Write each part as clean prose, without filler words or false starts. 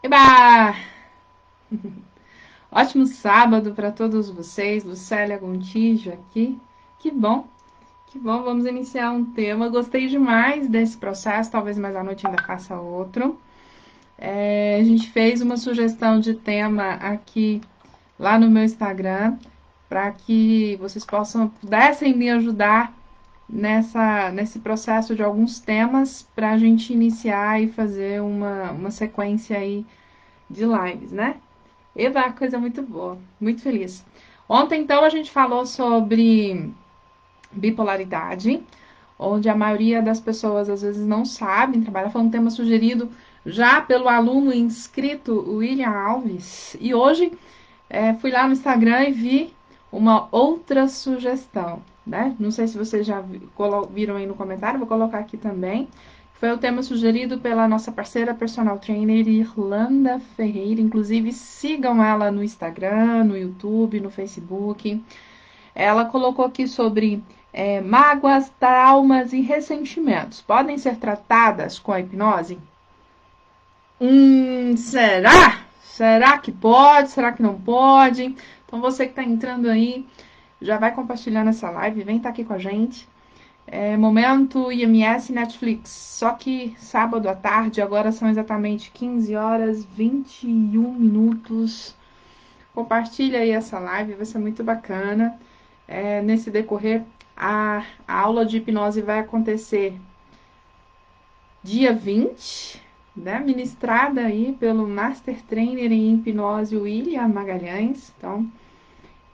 Eba! Ótimo sábado para todos vocês, Lucélia Gontijo aqui. Que bom, que bom. Vamos iniciar um tema. Gostei demais desse processo, talvez mais à noite ainda faça outro. A gente fez uma sugestão de tema aqui lá no meu Instagram para que vocês pudessem me ajudar nesse processo de alguns temas para a gente iniciar e fazer uma sequência aí de lives, né? Eva, coisa muito boa, muito feliz. Ontem, então, a gente falou sobre bipolaridade, onde a maioria das pessoas às vezes não sabem trabalhar. Foi um tema sugerido já pelo aluno inscrito William Alves. E hoje fui lá no Instagram e vi uma outra sugestão, né? Não sei se vocês já viram aí no comentário, vou colocar aqui também. Foi o tema sugerido pela nossa parceira personal trainer Irlanda Ferreira. Inclusive, sigam ela no Instagram, no YouTube, no Facebook. Ela colocou aqui sobre mágoas, traumas e ressentimentos. Podem ser tratadas com a hipnose? Será? Será que pode? Será que não pode? Então, você que está entrando aí, já vai compartilhando essa live, vem estar aqui com a gente. Momento IMS Netflix, só que sábado à tarde, agora são exatamente 15 horas 21 minutos. Compartilha aí essa live, vai ser muito bacana. Nesse decorrer, a aula de hipnose vai acontecer dia 20, né, ministrada aí pelo Master Trainer em Hipnose William Magalhães. Então,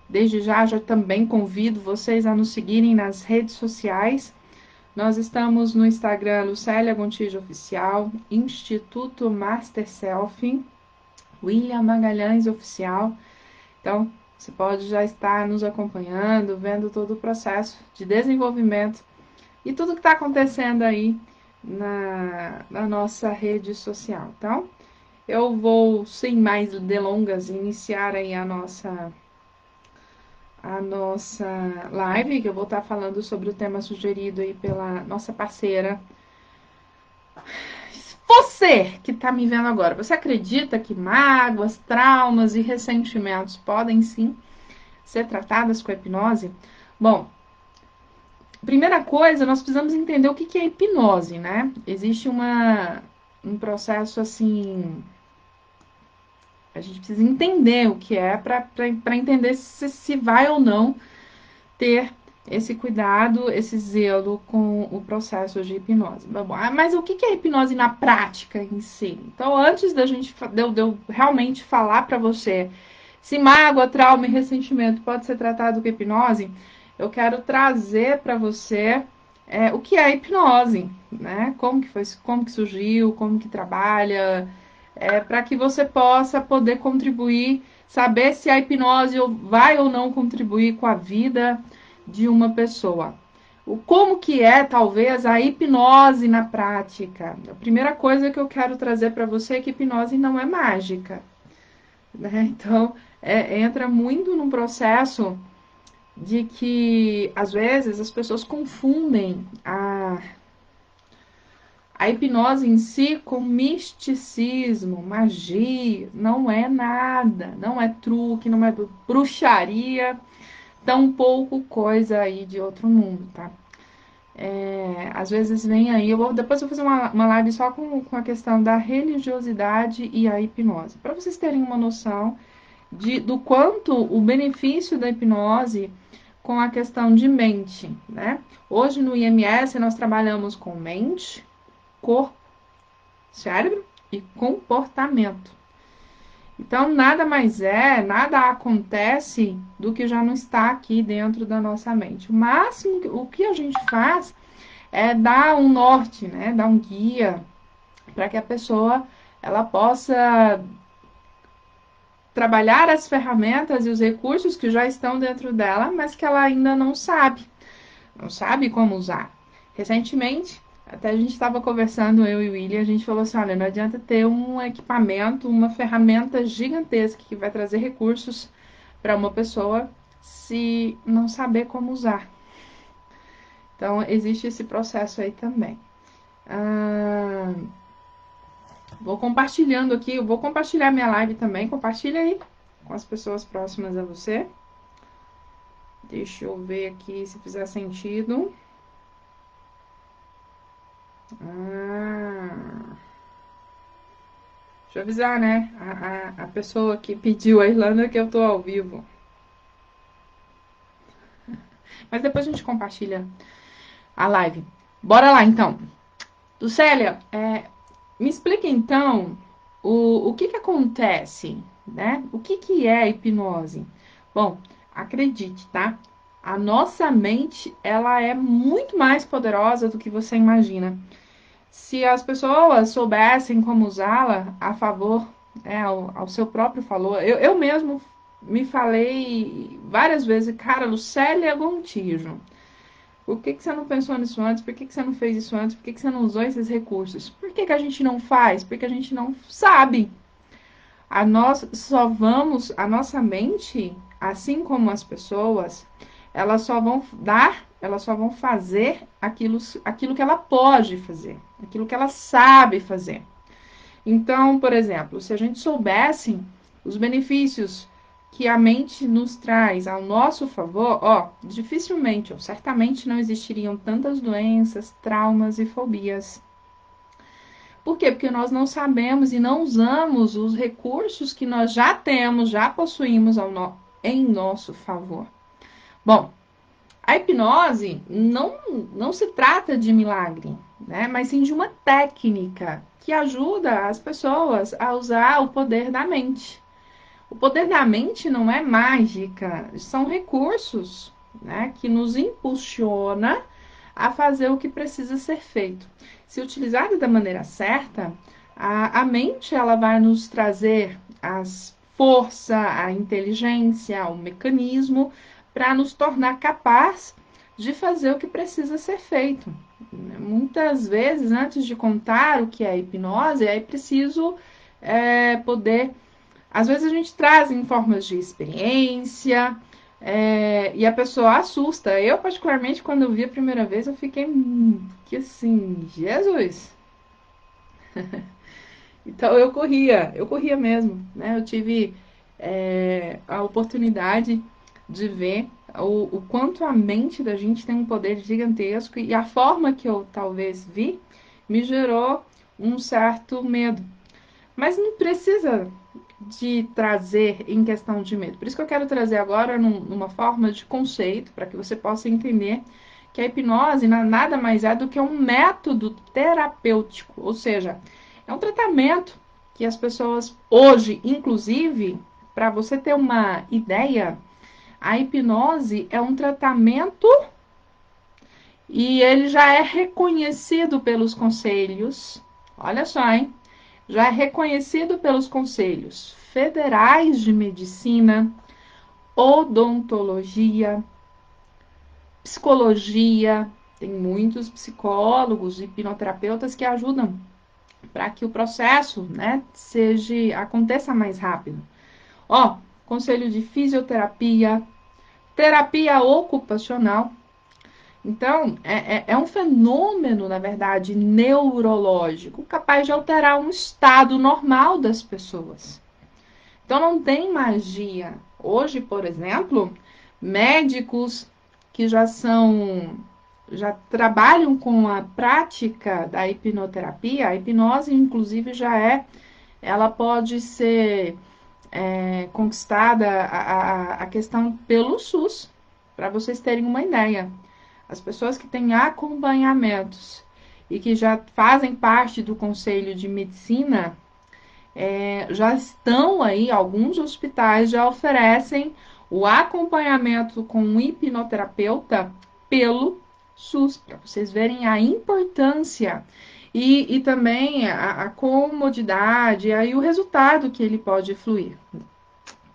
desde já também convido vocês a nos seguirem nas redes sociais. Nós estamos no Instagram Lucélia Gontijo Oficial, Instituto Master Self, William Magalhães Oficial. Então, você pode já estar nos acompanhando, vendo todo o processo de desenvolvimento e tudo que está acontecendo aí na nossa rede social. Então, eu vou, sem mais delongas, iniciar aí a nossa live, que eu vou estar falando sobre o tema sugerido aí pela nossa parceira. Você que está me vendo agora, você acredita que mágoas, traumas e ressentimentos podem sim ser tratadas com a hipnose? Bom, primeira coisa, nós precisamos entender o que é hipnose, né? Existe um processo assim. A gente precisa entender o que é para entender se vai ou não ter esse cuidado, esse zelo com o processo de hipnose. Mas o que é hipnose na prática em si? Então, antes de eu realmente falar para você se mágoa, trauma e ressentimento pode ser tratado com hipnose, eu quero trazer para você o que é a hipnose, né? Como que surgiu, como que trabalha, para que você possa poder contribuir, saber se a hipnose vai ou não contribuir com a vida de uma pessoa. Como que é, talvez, a hipnose na prática? A primeira coisa que eu quero trazer para você é que hipnose não é mágica, né? Então, entra muito num processo de que, às vezes, as pessoas confundem a hipnose em si com misticismo, magia. Não é nada, não é truque, não é bruxaria, tampouco coisa aí de outro mundo, tá? Às vezes vem aí, depois eu vou fazer uma live só com a questão da religiosidade e a hipnose, para vocês terem uma noção do quanto o benefício da hipnose com a questão de mente, né? Hoje no IMS nós trabalhamos com mente, corpo, cérebro e comportamento. Então, nada acontece do que já não está aqui dentro da nossa mente. O máximo, o que a gente faz é dar um norte, né? Dar um guia para que a pessoa ela possa trabalhar as ferramentas e os recursos que já estão dentro dela, mas que ela ainda não sabe como usar. Recentemente, até a gente estava conversando, eu e o William, a gente falou assim, olha, não adianta ter um equipamento, uma ferramenta gigantesca que vai trazer recursos para uma pessoa se não saber como usar. Então, existe esse processo aí também. Vou compartilhando aqui, eu vou compartilhar minha live também. Compartilha aí com as pessoas próximas a você. Deixa eu ver aqui se fizer sentido. Deixa eu avisar, né? A pessoa que pediu a Irlanda que eu tô ao vivo. Mas depois a gente compartilha a live. Bora lá, então. Lucélia, me explica, então, o que acontece, né? O que é a hipnose? Bom, acredite, tá? A nossa mente, ela é muito mais poderosa do que você imagina. Se as pessoas soubessem como usá-la a favor, ao seu próprio valor, eu mesmo me falei várias vezes, cara, Lucélia Gontijo, por que você não pensou nisso antes? Por que você não fez isso antes? Por que você não usou esses recursos? Por que a gente não faz? Porque a gente não sabe. A nossa mente, assim como as pessoas, elas só vão fazer aquilo que ela pode fazer, aquilo que ela sabe fazer. Então, por exemplo, se a gente soubesse os benefícios que a mente nos traz ao nosso favor, dificilmente ou certamente não existiriam tantas doenças, traumas e fobias. Por quê? Porque nós não sabemos e não usamos os recursos que nós já temos, já possuímos em nosso favor. Bom, a hipnose não se trata de milagre, né? Mas sim de uma técnica que ajuda as pessoas a usar o poder da mente. O poder da mente não é mágica, são recursos, né, que nos impulsiona a fazer o que precisa ser feito. Se utilizado da maneira certa, a mente ela vai nos trazer as força, a inteligência, o mecanismo para nos tornar capaz de fazer o que precisa ser feito. Muitas vezes, antes de contar o que é hipnose, é preciso poder. Às vezes a gente traz em formas de experiência, e a pessoa assusta. Eu, particularmente, quando eu vi a primeira vez, eu fiquei que assim, Jesus! Então eu corria mesmo, né? Eu tive a oportunidade de ver o quanto a mente da gente tem um poder gigantesco e a forma que eu talvez vi me gerou um certo medo. Mas não precisa de trazer em questão de medo. Por isso que eu quero trazer agora numa forma de conceito, para que você possa entender que a hipnose nada mais é do que um método terapêutico, ou seja, é um tratamento que as pessoas hoje, inclusive, para você ter uma ideia, a hipnose é um tratamento e ele já é reconhecido pelos conselhos. Olha só, hein? Já é reconhecido pelos conselhos federais de medicina, odontologia, psicologia. Tem muitos psicólogos e hipnoterapeutas que ajudam para que o processo, né, aconteça mais rápido. Conselho de fisioterapia, terapia ocupacional. Então, é um fenômeno, na verdade, neurológico, capaz de alterar um estado normal das pessoas. Então, não tem magia. Hoje, por exemplo, médicos que já trabalham com a prática da hipnoterapia, a hipnose, inclusive, ela pode ser conquistada a questão pelo SUS, para vocês terem uma ideia. As pessoas que têm acompanhamentos e que já fazem parte do Conselho de Medicina, já estão aí, alguns hospitais já oferecem o acompanhamento com um hipnoterapeuta pelo SUS, para vocês verem a importância e também a comodidade e o resultado que ele pode fluir.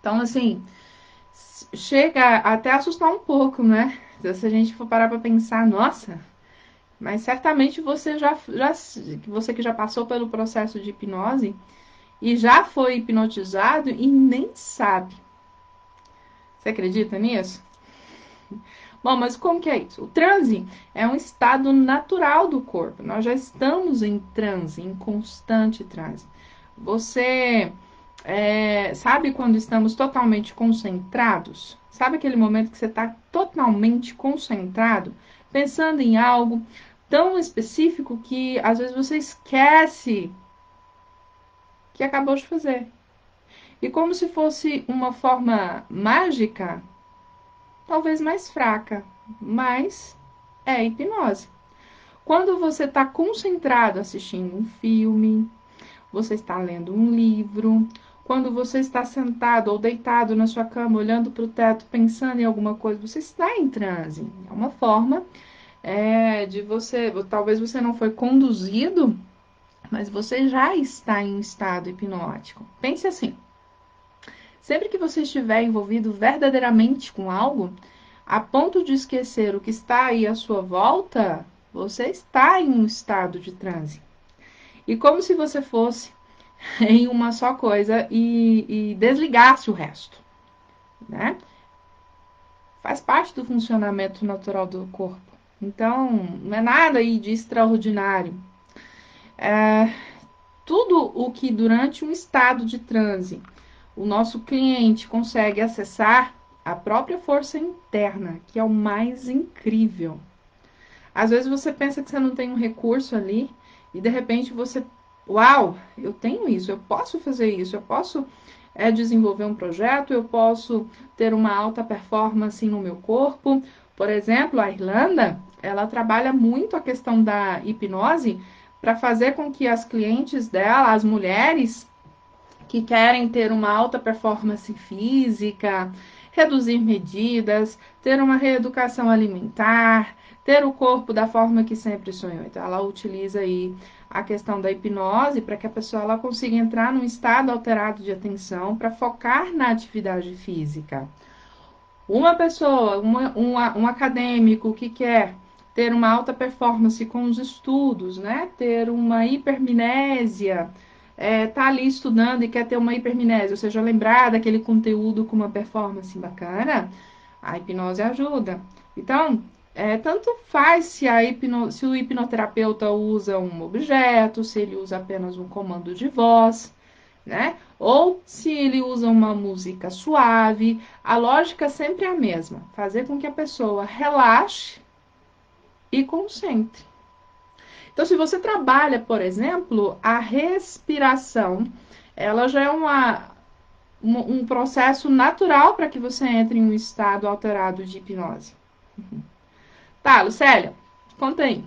Então, assim, chega até a assustar um pouco, né? Se a gente for parar para pensar, nossa, mas certamente você que já passou pelo processo de hipnose e já foi hipnotizado e nem sabe. Você acredita nisso? Bom, mas como que é isso? O transe é um estado natural do corpo. Nós já estamos em transe, em constante transe. Você sabe quando estamos totalmente concentrados? Sabe aquele momento que você está totalmente concentrado, pensando em algo tão específico que às vezes você esquece que acabou de fazer. E como se fosse uma forma mágica, talvez mais fraca, mas é hipnose. Quando você está concentrado assistindo um filme, você está lendo um livro, quando você está sentado ou deitado na sua cama, olhando para o teto, pensando em alguma coisa, você está em transe. É uma forma de você, talvez você não foi conduzido, mas você já está em um estado hipnótico. Pense assim, sempre que você estiver envolvido verdadeiramente com algo, a ponto de esquecer o que está aí à sua volta, você está em um estado de transe. E como se você fosse em uma só coisa e desligasse o resto, né? Faz parte do funcionamento natural do corpo. Então, não é nada aí de extraordinário. Tudo o que durante um estado de transe o nosso cliente consegue acessar, a própria força interna, que é o mais incrível. Às vezes você pensa que você não tem um recurso ali e de repente você, uau, eu tenho isso, eu posso fazer isso, eu posso desenvolver um projeto, eu posso ter uma alta performance no meu corpo. Por exemplo, a Irlanda, ela trabalha muito a questão da hipnose para fazer com que as clientes dela, as mulheres que querem ter uma alta performance física, reduzir medidas, ter uma reeducação alimentar, ter o corpo da forma que sempre sonhou. Então, ela utiliza aí a questão da hipnose para que a pessoa ela consiga entrar num estado alterado de atenção para focar na atividade física. Uma pessoa, um acadêmico que quer ter uma alta performance com os estudos, né? Ter uma hipermnésia, tá ali estudando e quer ter uma hipermnésia, ou seja, lembrar daquele conteúdo com uma performance bacana, a hipnose ajuda. Então, tanto faz se o hipnoterapeuta usa um objeto, se ele usa apenas um comando de voz, né? Ou se ele usa uma música suave, a lógica sempre é a mesma: fazer com que a pessoa relaxe e concentre. Então, se você trabalha, por exemplo, a respiração, ela já é um processo natural para que você entre em um estado alterado de hipnose. Tá, Lucélia, conta aí.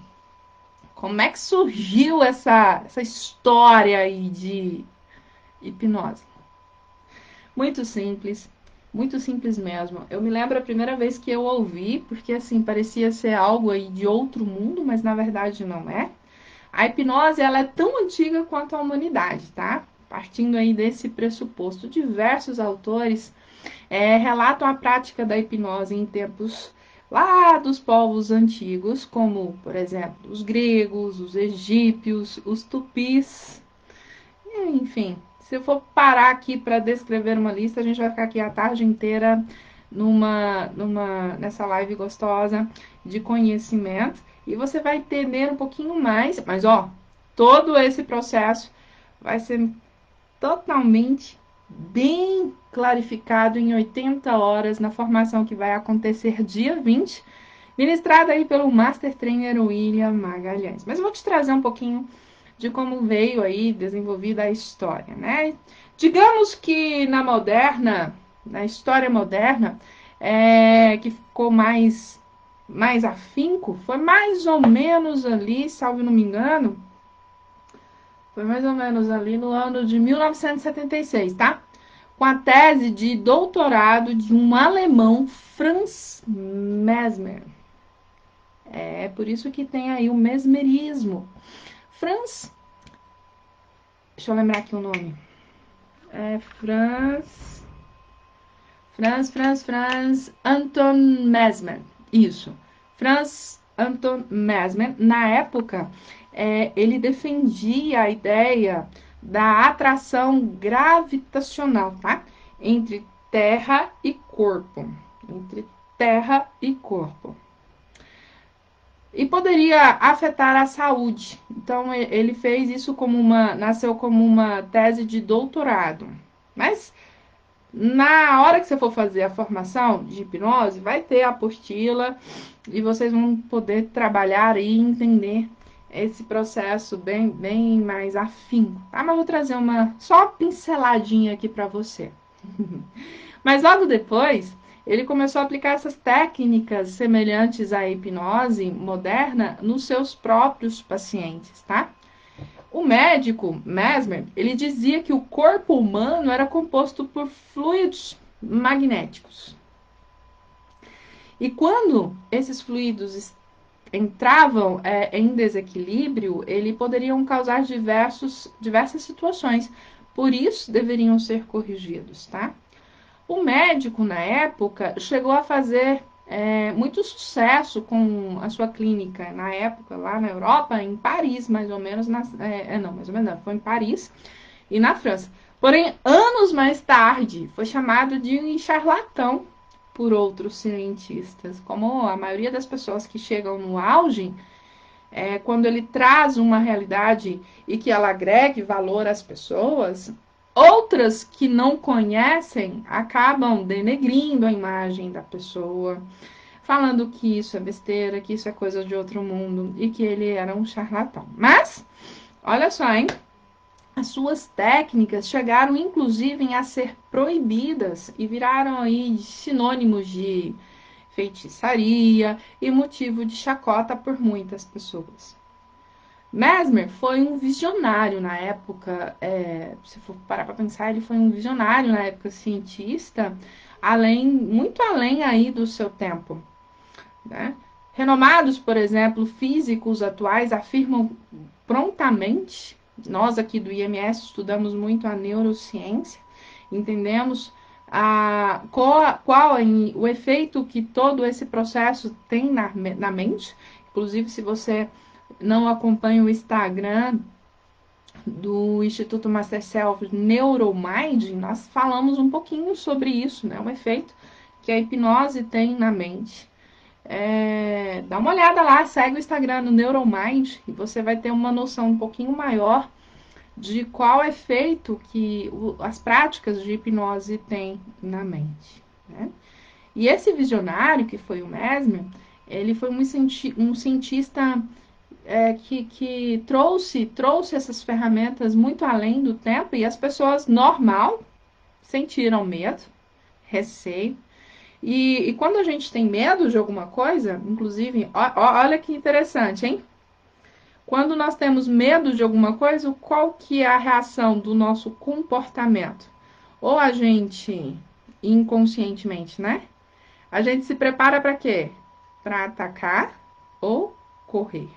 Como é que surgiu essa história aí de hipnose? Muito simples mesmo. Eu me lembro a primeira vez que eu ouvi, porque assim, parecia ser algo aí de outro mundo, mas na verdade não é. A hipnose, ela é tão antiga quanto a humanidade, tá? Partindo aí desse pressuposto, diversos autores relatam a prática da hipnose em tempos lá dos povos antigos, como, por exemplo, os gregos, os egípcios, os tupis, enfim. Se eu for parar aqui para descrever uma lista, a gente vai ficar aqui a tarde inteira nessa live gostosa de conhecimento e você vai entender um pouquinho mais, mas ó, todo esse processo vai ser totalmente bem clarificado em 80 horas na formação que vai acontecer dia 20, ministrada aí pelo Master Trainer William Magalhães. Mas eu vou te trazer um pouquinho de como veio aí desenvolvida a história, né? Digamos que na história moderna, que ficou mais afinco, foi mais ou menos ali, salvo não me engano, foi mais ou menos ali no ano de 1976, tá? Com a tese de doutorado de um alemão, Franz Mesmer. É por isso que tem aí o mesmerismo. Deixa eu lembrar aqui o nome. Franz Anton Mesmer. Isso. Franz Anton Mesmer, na época, ele defendia a ideia da atração gravitacional, tá? Entre terra e corpo. Entre terra e corpo. E poderia afetar a saúde. Então, ele fez isso nasceu como uma tese de doutorado. Mas, na hora que você for fazer a formação de hipnose, vai ter a apostila e vocês vão poder trabalhar e entender esse processo bem mais afinco, tá? Mas vou trazer só uma pinceladinha aqui para você. Mas logo depois, ele começou a aplicar essas técnicas semelhantes à hipnose moderna nos seus próprios pacientes, tá? O médico Mesmer, ele dizia que o corpo humano era composto por fluidos magnéticos. E quando esses fluidos entravam em desequilíbrio, eles poderiam causar diversas situações. Por isso, deveriam ser corrigidos, tá? O médico, na época, chegou a fazer muito sucesso com a sua clínica, na época, lá na Europa, em Paris, mais ou menos, foi em Paris e na França. Porém, anos mais tarde, foi chamado de charlatão por outros cientistas. Como a maioria das pessoas que chegam no auge, quando ele traz uma realidade e que ela agregue valor às pessoas, outras que não conhecem acabam denegrindo a imagem da pessoa, falando que isso é besteira, que isso é coisa de outro mundo e que ele era um charlatão. Mas, olha só, hein? As suas técnicas chegaram, inclusive, a ser proibidas e viraram aí sinônimos de feitiçaria e motivo de chacota por muitas pessoas. Mesmer foi um visionário na época, se for parar para pensar, ele foi um visionário na época, cientista, muito além aí do seu tempo, né? Renomados, por exemplo, físicos atuais afirmam prontamente, nós aqui do IMS estudamos muito a neurociência, entendemos qual o efeito que todo esse processo tem na mente. Inclusive, se você não acompanha o Instagram do Instituto Master Self Neuromind, nós falamos um pouquinho sobre isso, né? O efeito que a hipnose tem na mente. Dá uma olhada lá, segue o Instagram do Neuromind e você vai ter uma noção um pouquinho maior de qual efeito que as práticas de hipnose têm na mente, né? E esse visionário, que foi o Mesmer, ele foi um cientista que trouxe essas ferramentas muito além do tempo, e as pessoas normal sentiram medo, receio. E quando a gente tem medo de alguma coisa, inclusive, olha que interessante, hein? Quando nós temos medo de alguma coisa, qual que é a reação do nosso comportamento? Ou a gente, inconscientemente, né? A gente se prepara para quê? Para atacar ou correr.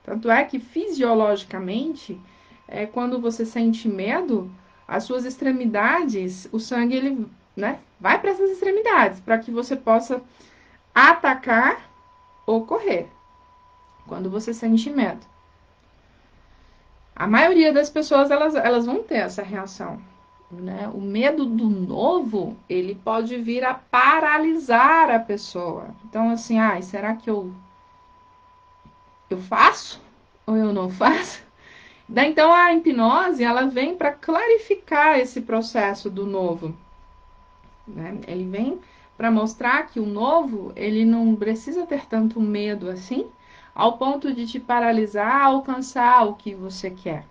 Tanto é que, fisiologicamente, quando você sente medo, as suas extremidades, o sangue, ele, né, vai para essas extremidades, para que você possa atacar ou correr, quando você sente medo. A maioria das pessoas, elas vão ter essa reação, né? O medo do novo, ele pode vir a paralisar a pessoa. Então, assim, será que eu faço ou eu não faço? Então, a hipnose, ela vem para clarificar esse processo do novo, né? Ele vem para mostrar que o novo, ele não precisa ter tanto medo assim, ao ponto de te paralisar a alcançar o que você quer.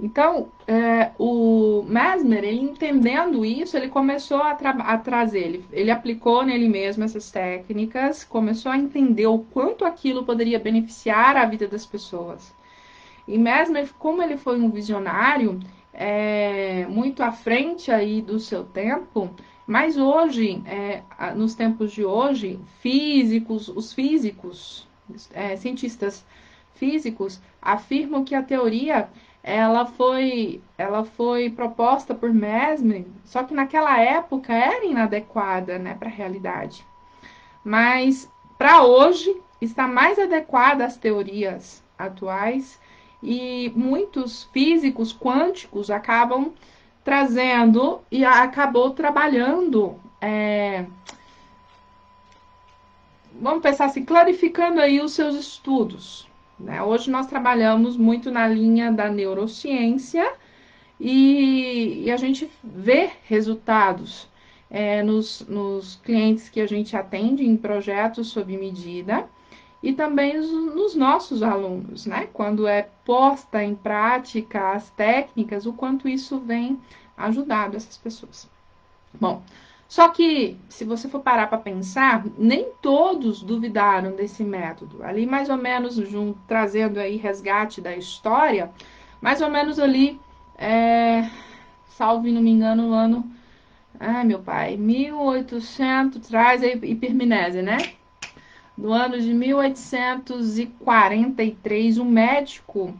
Então, o Mesmer, ele entendendo isso, ele começou a trazer, ele aplicou nele mesmo essas técnicas, começou a entender o quanto aquilo poderia beneficiar a vida das pessoas. E Mesmer, como ele foi um visionário, muito à frente aí do seu tempo, mas hoje, nos tempos de hoje, os físicos, cientistas físicos, afirmam que a teoria ela foi proposta por Mesmer, só que naquela época era inadequada, né, para a realidade. Mas para hoje está mais adequada às teorias atuais, e muitos físicos quânticos acabam trazendo e acabou trabalhando vamos pensar assim, clarificando aí os seus estudos, né? Hoje nós trabalhamos muito na linha da neurociência e a gente vê resultados nos clientes que a gente atende em projetos sob medida e também nos nossos alunos, né? Quando é posta em prática as técnicas, o quanto isso vem ajudado essas pessoas. Bom, só que se você for parar para pensar, nem todos duvidaram desse método. Ali mais ou menos trazendo aí resgate da história, mais ou menos ali, salvo não me engano, no ano, ai meu pai, 1800, traz aí Hipimnese, né? No ano de 1843, um médico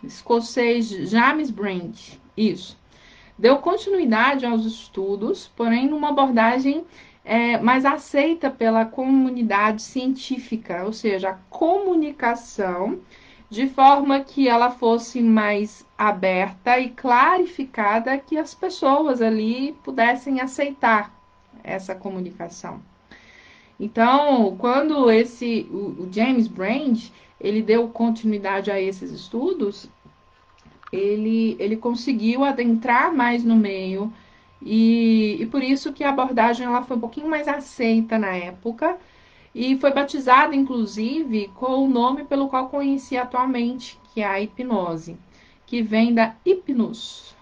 escocês, James Brand, isso, deu continuidade aos estudos, porém numa abordagem mais aceita pela comunidade científica, ou seja, a comunicação, de forma que ela fosse mais aberta e clarificada, que as pessoas ali pudessem aceitar essa comunicação. Então, quando o James Brand, ele deu continuidade a esses estudos, ele conseguiu adentrar mais no meio e por isso que a abordagem ela foi um pouquinho mais aceita na época e foi batizada, inclusive, com o nome pelo qual conheci atualmente, que é a hipnose, que vem da hipnos,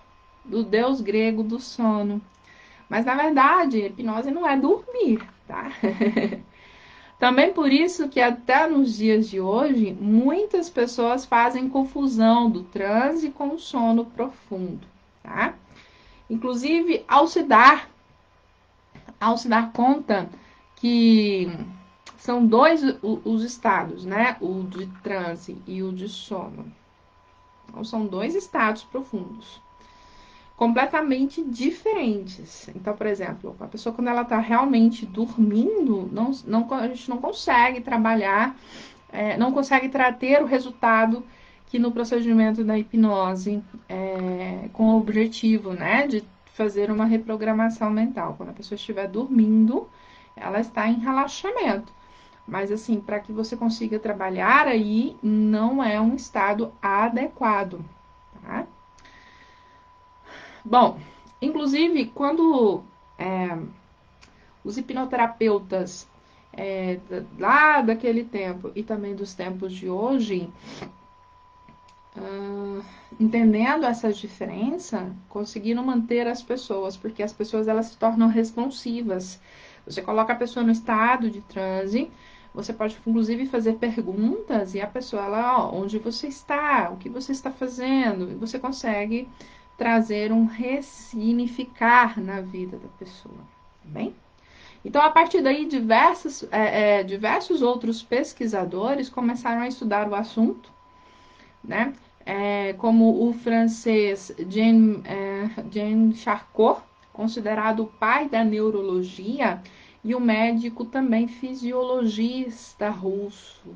do deus grego do sono. Mas, na verdade, hipnose não é dormir, tá? Também por isso que até nos dias de hoje, muitas pessoas fazem confusão do transe com o sono profundo, tá? Inclusive, ao se dar conta que são dois os estados, né? O de transe e o de sono. Então, são dois estados profundos, completamente diferentes. Então, por exemplo, a pessoa quando ela está realmente dormindo, a gente não consegue trabalhar, não consegue ter o resultado que no procedimento da hipnose, com o objetivo, né, de fazer uma reprogramação mental. Quando a pessoa estiver dormindo, ela está em relaxamento. Mas assim, para que você consiga trabalhar aí, não é um estado adequado, tá? Bom, inclusive, quando os hipnoterapeutas lá daquele tempo e também dos tempos de hoje, entendendo essa diferença, conseguiram manter as pessoas, porque as pessoas elas se tornam responsivas. Você coloca a pessoa no estado de transe, você pode inclusive fazer perguntas e a pessoa, ela, onde você está, o que você está fazendo, e você consegue trazer um ressignificar na vida da pessoa, tá bem? Então, a partir daí, diversos outros pesquisadores começaram a estudar o assunto, né? Como o francês Jean Charcot, considerado o pai da neurologia, e o médico também fisiologista russo,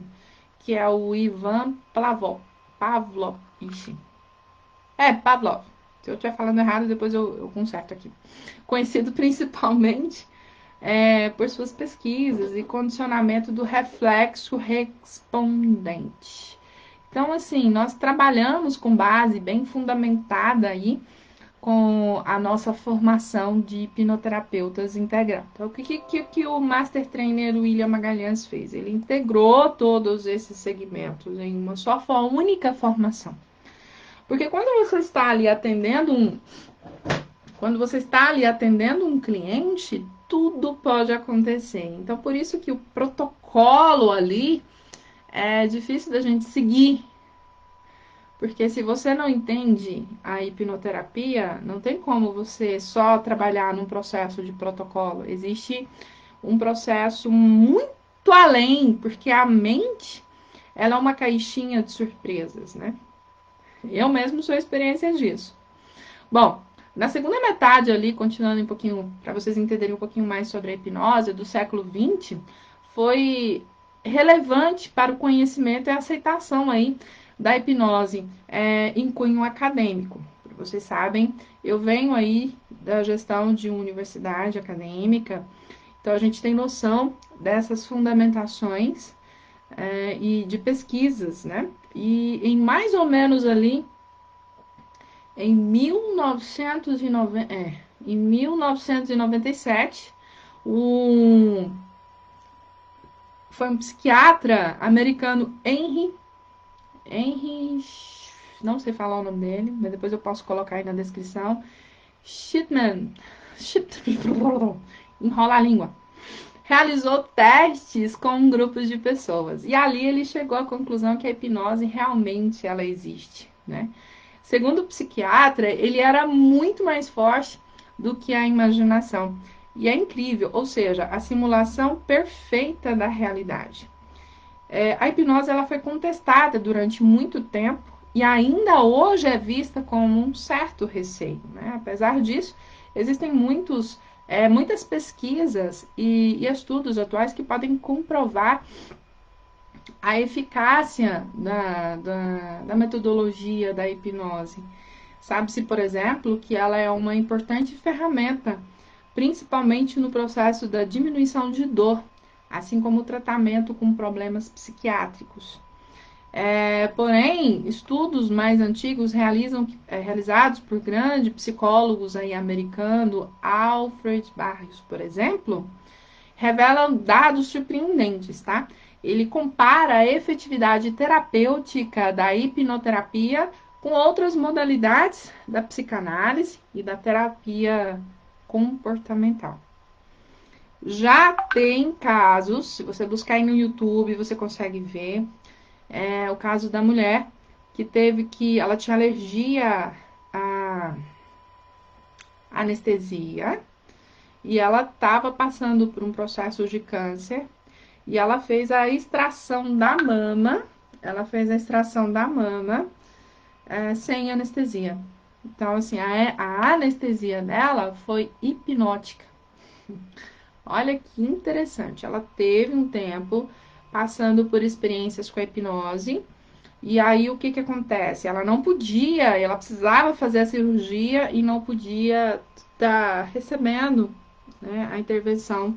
que é o Ivan Pavlov. Pavlov. Se eu estiver falando errado, depois eu conserto aqui. Conhecido principalmente por suas pesquisas e condicionamento do reflexo respondente. Então, assim, nós trabalhamos com base bem fundamentada aí com a nossa formação de hipnoterapeutas integral. Então, o que o Master Trainer William Magalhães fez? Ele integrou todos esses segmentos em uma só única formação. Porque quando você está ali atendendo um cliente, tudo pode acontecer. Então, por isso que o protocolo ali é difícil da gente seguir. Porque se você não entende a hipnoterapia, não tem como você só trabalhar num processo de protocolo. Existe um processo muito além, porque a mente, ela é uma caixinha de surpresas, né? Eu mesmo sou experiência disso. Bom, na segunda metade ali, continuando um pouquinho, para vocês entenderem um pouquinho mais sobre a hipnose do século XX, foi relevante para o conhecimento e a aceitação aí da hipnose em cunho acadêmico. Vocês sabem, eu venho aí da gestão de uma universidade acadêmica, Então, a gente tem noção dessas fundamentações e de pesquisas, né? E em mais ou menos ali, em 1997, foi um psiquiatra americano, Henry, não sei falar o nome dele, mas depois eu posso colocar aí na descrição. Shipman, enrola a língua. Realizou testes com grupos de pessoas. E ali ele chegou à conclusão que a hipnose realmente ela existe, né? Segundo o psiquiatra, ele era muito mais forte do que a imaginação. E é incrível, ou seja, a simulação perfeita da realidade. A hipnose ela foi contestada durante muito tempo e ainda hoje é vista como um certo receio, né? Apesar disso, existem muitas pesquisas e estudos atuais que podem comprovar a eficácia da metodologia da hipnose. Sabe-se, por exemplo, que ela é uma importante ferramenta, principalmente no processo da diminuição de dor, assim como o tratamento com problemas psiquiátricos. Porém, estudos mais antigos realizados por grandes psicólogos aí americanos, Alfred Barrios, por exemplo, revelam dados surpreendentes, tá? Ele compara a efetividade terapêutica da hipnoterapia com outras modalidades da psicanálise e da terapia comportamental. Já tem casos, se você buscar aí no YouTube, você consegue ver, o caso da mulher ela tinha alergia à anestesia e ela estava passando por um processo de câncer e ela fez a extração da mama, sem anestesia. Então, assim, a anestesia dela foi hipnótica. Olha que interessante. Ela teve um tempo passando por experiências com a hipnose. E aí, o que acontece? Ela precisava fazer a cirurgia e não podia estar recebendo, né, a intervenção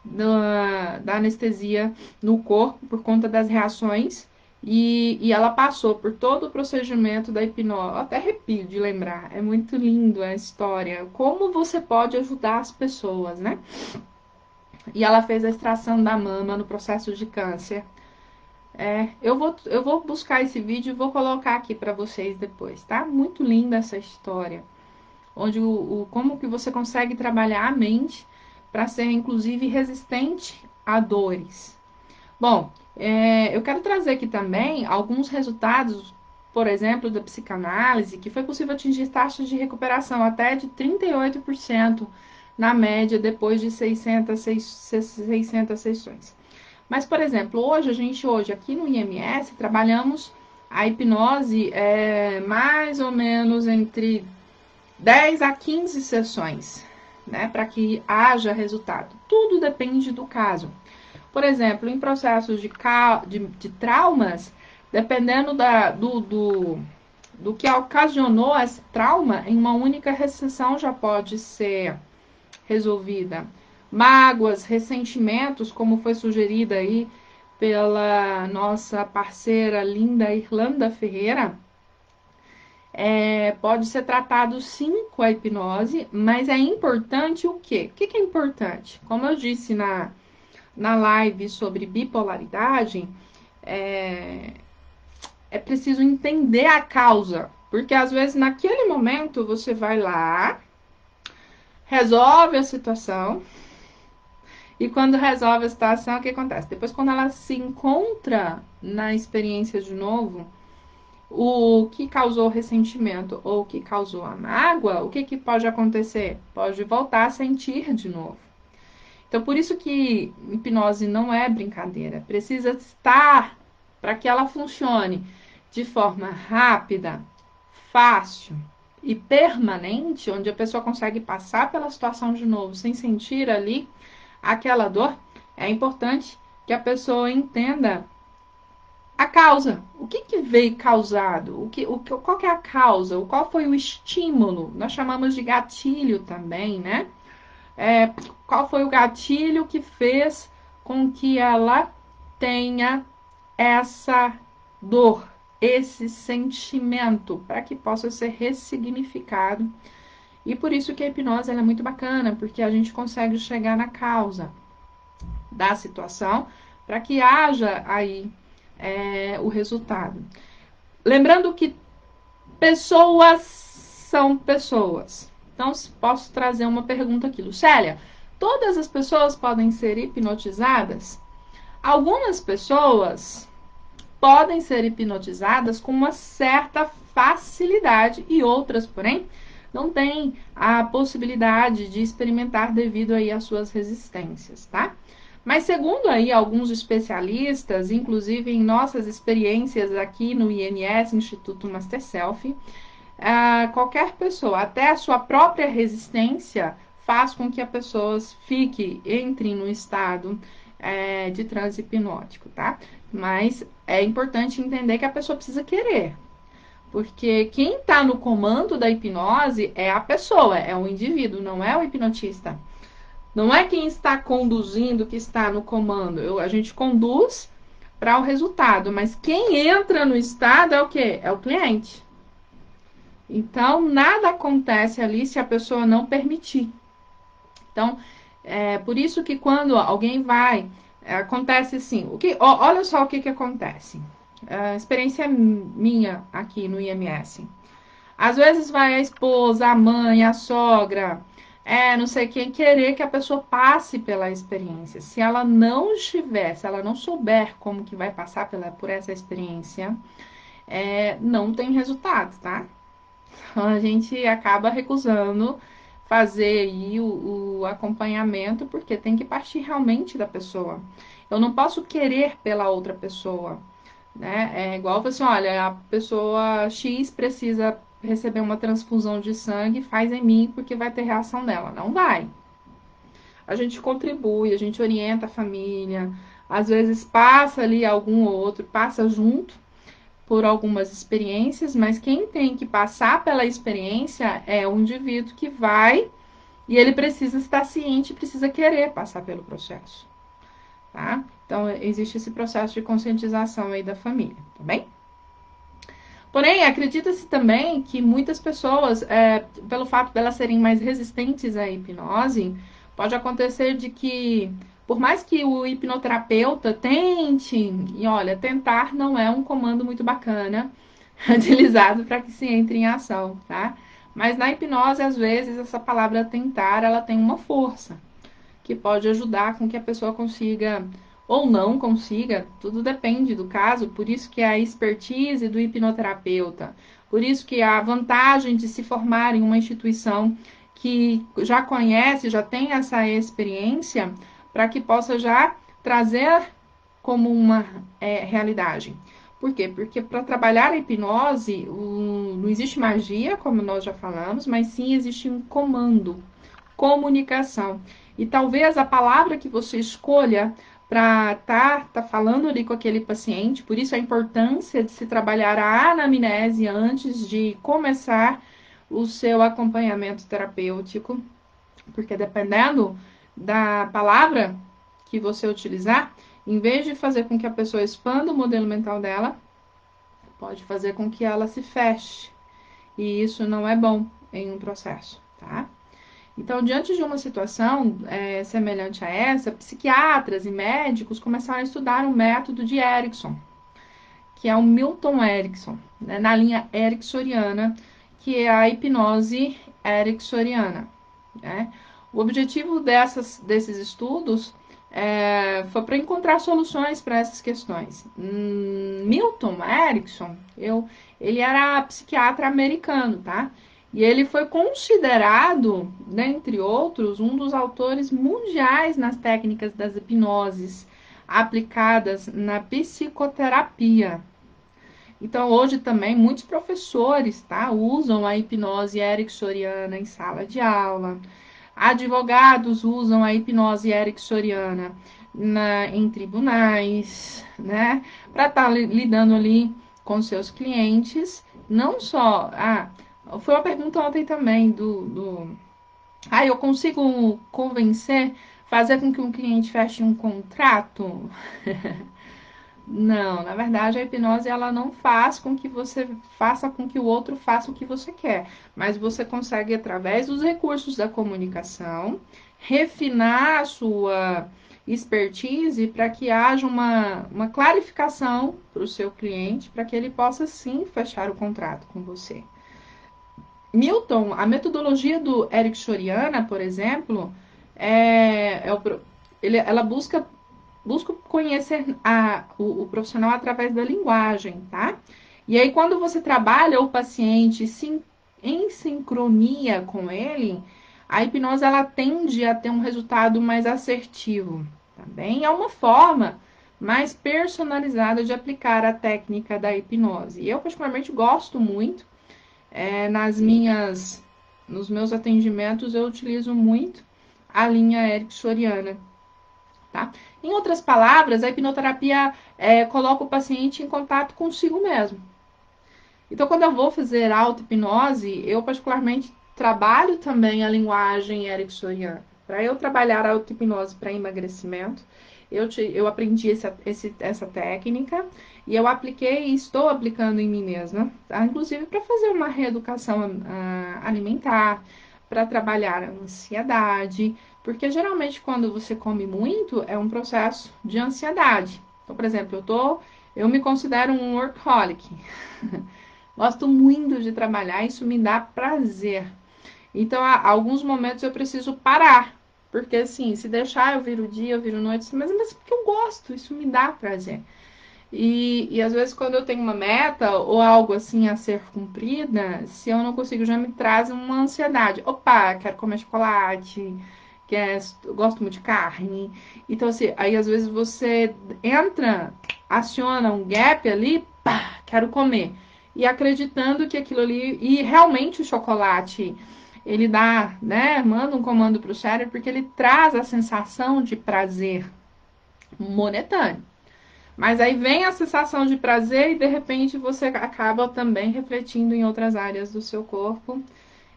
da anestesia no corpo por conta das reações. E ela passou por todo o procedimento da hipnose. Eu até arrepio de lembrar. É muito lindo a história. Como você pode ajudar as pessoas, né? E ela fez a extração da mama no processo de câncer. Eu vou buscar esse vídeo e vou colocar aqui para vocês depois, tá? Muito linda essa história. Onde como que você consegue trabalhar a mente para ser, inclusive, resistente a dores. Bom, eu quero trazer aqui também alguns resultados, por exemplo, da psicanálise, que foi possível atingir taxas de recuperação até de 38% na média depois de 600 sessões. Mas, por exemplo, hoje aqui no IMS, trabalhamos a hipnose mais ou menos entre 10 a 15 sessões, né, para que haja resultado. Tudo depende do caso. Por exemplo, em processos de traumas, dependendo do que ocasionou esse trauma, em uma única sessão já pode ser resolvida. Mágoas, ressentimentos, como foi sugerido aí pela nossa parceira linda Irlanda Ferreira, pode ser tratado sim com a hipnose, mas é importante o quê? O que é importante? Como eu disse na live sobre bipolaridade, é preciso entender a causa, porque às vezes naquele momento você vai lá, resolve a situação, e quando resolve a situação, o que acontece? Depois, quando ela se encontra na experiência de novo, o que causou ressentimento ou o que causou a mágoa, o que pode acontecer? Pode voltar a sentir de novo. Então, por isso que hipnose não é brincadeira. Precisa estar para que ela funcione de forma rápida, fácil e permanente, onde a pessoa consegue passar pela situação de novo sem sentir ali aquela dor. É importante que a pessoa entenda a causa. O que veio causado? Qual que é a causa? Qual foi o estímulo? Nós chamamos de gatilho também, né? qual foi o gatilho que fez com que ela tenha essa dor, esse sentimento, para que possa ser ressignificado. E por isso que a hipnose ela é muito bacana, porque a gente consegue chegar na causa da situação para que haja aí o resultado. Lembrando que pessoas são pessoas. Então, posso trazer uma pergunta aqui. Lucélia, todas as pessoas podem ser hipnotizadas? Algumas pessoas podem ser hipnotizadas com uma certa facilidade e outras, porém, não têm a possibilidade de experimentar devido aí às suas resistências, tá? Mas segundo aí alguns especialistas, inclusive em nossas experiências aqui no IMS, Instituto Master Self, qualquer pessoa, até a sua própria resistência, faz com que a pessoa entre no estado de transe hipnótico, tá? Mas é importante entender que a pessoa precisa querer. Porque quem está no comando da hipnose é a pessoa, é o indivíduo, não é o hipnotista. Não é quem está conduzindo que está no comando. A gente conduz para o resultado, mas quem entra no estado é o quê? É o cliente. Então, nada acontece ali se a pessoa não permitir. Então, por isso que quando alguém vai, acontece assim, olha só o que acontece. Experiência minha aqui no IMS. Às vezes vai a esposa, a mãe, a sogra, não sei quem, querer que a pessoa passe pela experiência. Se ela não estiver, se ela não souber como que vai passar por essa experiência, não tem resultado, tá? Então, a gente acaba recusando fazer aí o acompanhamento, porque tem que partir realmente da pessoa. Eu não posso querer pela outra pessoa, né? É igual assim, olha, a pessoa X precisa receber uma transfusão de sangue, faz em mim porque vai ter reação dela. Não vai. A gente contribui, a gente orienta a família, às vezes passa ali algum outro, passa junto por algumas experiências, mas quem tem que passar pela experiência é o indivíduo que vai e ele precisa estar ciente, precisa querer passar pelo processo, tá? Então, existe esse processo de conscientização aí da família, tá bem? Porém, acredita-se também que muitas pessoas, pelo fato de elas serem mais resistentes à hipnose, pode acontecer de que, por mais que o hipnoterapeuta tente, e olha, tentar não é um comando muito bacana utilizado para que se entre em ação, tá? Mas na hipnose, às vezes, essa palavra tentar, ela tem uma força que pode ajudar com que a pessoa consiga ou não consiga, tudo depende do caso, por isso que a expertise do hipnoterapeuta, por isso que a vantagem de se formar em uma instituição que já conhece, já tem essa experiência, para que possa já trazer como uma realidade. Por quê? Porque para trabalhar a hipnose, não existe magia, como nós já falamos, mas sim existe um comando, comunicação. E talvez a palavra que você escolha para tá falando ali com aquele paciente, por isso a importância de se trabalhar a anamnese antes de começar o seu acompanhamento terapêutico, porque dependendo da palavra que você utilizar, em vez de fazer com que a pessoa expanda o modelo mental dela, pode fazer com que ela se feche. E isso não é bom em um processo, tá? Então, diante de uma situação semelhante a essa, psiquiatras e médicos começaram a estudar o método de Erickson, que é o Milton Erickson, né, na linha ericksoniana, que é a hipnose ericksoniana. Né? O objetivo desses estudos foi para encontrar soluções para essas questões. Milton Erickson, ele era psiquiatra americano, tá? E ele foi considerado, dentre outros, um dos autores mundiais nas técnicas das hipnoses aplicadas na psicoterapia. Então, hoje também, muitos professores tá, usam a hipnose ericksoniana em sala de aula. Advogados usam a hipnose ericksoniana em tribunais, né? Para estar lidando ali com seus clientes. Não só... foi uma pergunta ontem também do Ah, eu consigo convencer, fazer com que um cliente feche um contrato? Não, na verdade a hipnose ela não faz com que você faça com que o outro faça o que você quer, mas você consegue através dos recursos da comunicação refinar a sua expertise para que haja uma clarificação para o seu cliente, para que ele possa sim fechar o contrato com você. Milton, a metodologia do Eric Soriana, por exemplo, ela busca conhecer o profissional através da linguagem, tá? E aí, quando você trabalha o paciente em sincronia com ele, a hipnose ela tende a ter um resultado mais assertivo. Também é uma forma mais personalizada de aplicar a técnica da hipnose. Eu, particularmente, gosto muito. Nas minhas, nos meus atendimentos, eu utilizo muito a linha ericksoniana, tá? Em outras palavras, a hipnoterapia coloca o paciente em contato consigo mesmo. Então, quando eu vou fazer auto-hipnose, eu particularmente trabalho também a linguagem ericksoniana. Para eu trabalhar a auto-hipnose para emagrecimento, eu aprendi essa técnica e eu apliquei e estou aplicando em mim mesma, tá? Inclusive para fazer uma reeducação alimentar, para trabalhar a ansiedade, porque geralmente quando você come muito é um processo de ansiedade. Então, por exemplo, eu me considero um workaholic. Gosto muito de trabalhar, isso me dá prazer. Então, há alguns momentos eu preciso parar. Porque, assim, se deixar, eu viro dia, eu viro noite, mas porque eu gosto, isso me dá prazer. E às vezes, quando eu tenho uma meta ou algo assim a ser cumprida, se eu não consigo, já me traz uma ansiedade. Opa, quero comer chocolate, eu gosto muito de carne. Então, assim, aí às vezes você entra, aciona um gap ali, pá, quero comer. E acreditando que aquilo ali. E realmente o chocolate, ele dá, né? Manda um comando para o cérebro, porque ele traz a sensação de prazer momentâneo. Mas aí vem a sensação de prazer e de repente você acaba também refletindo em outras áreas do seu corpo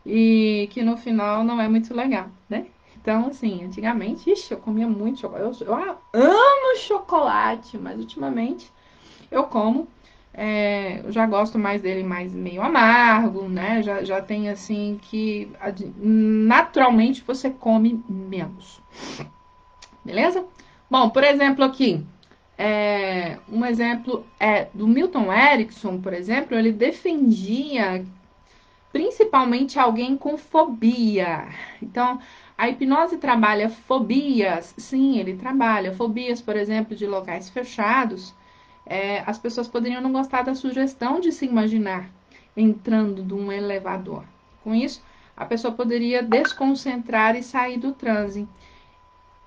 e que no final não é muito legal, né? Então, assim, antigamente, ixi, eu comia muito chocolate. Eu amo chocolate, mas ultimamente eu como. Eu já gosto mais dele mais meio amargo, né? Já tem assim que naturalmente você come menos. Beleza? Bom, por exemplo, aqui, um exemplo é do Milton Erickson, por exemplo, ele defendia principalmente alguém com fobia. Então, a hipnose trabalha fobias, sim, ele trabalha fobias, por exemplo, de locais fechados. As pessoas poderiam não gostar da sugestão de se imaginar entrando de um elevador. Com isso, a pessoa poderia desconcentrar e sair do transe.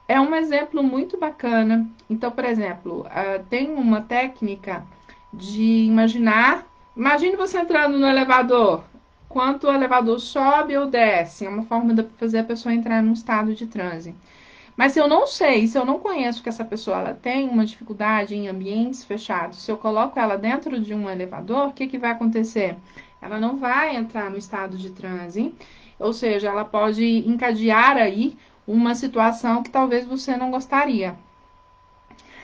É um exemplo muito bacana. Então, por exemplo, tem uma técnica de imaginar. Imagine você entrando no elevador. Quanto o elevador sobe ou desce. É uma forma de fazer a pessoa entrar num estado de transe. Mas se eu não sei, se eu não conheço que essa pessoa ela tem uma dificuldade em ambientes fechados, se eu coloco ela dentro de um elevador, o que, que vai acontecer? Ela não vai entrar no estado de transe, ou seja, ela pode encadear aí uma situação que talvez você não gostaria.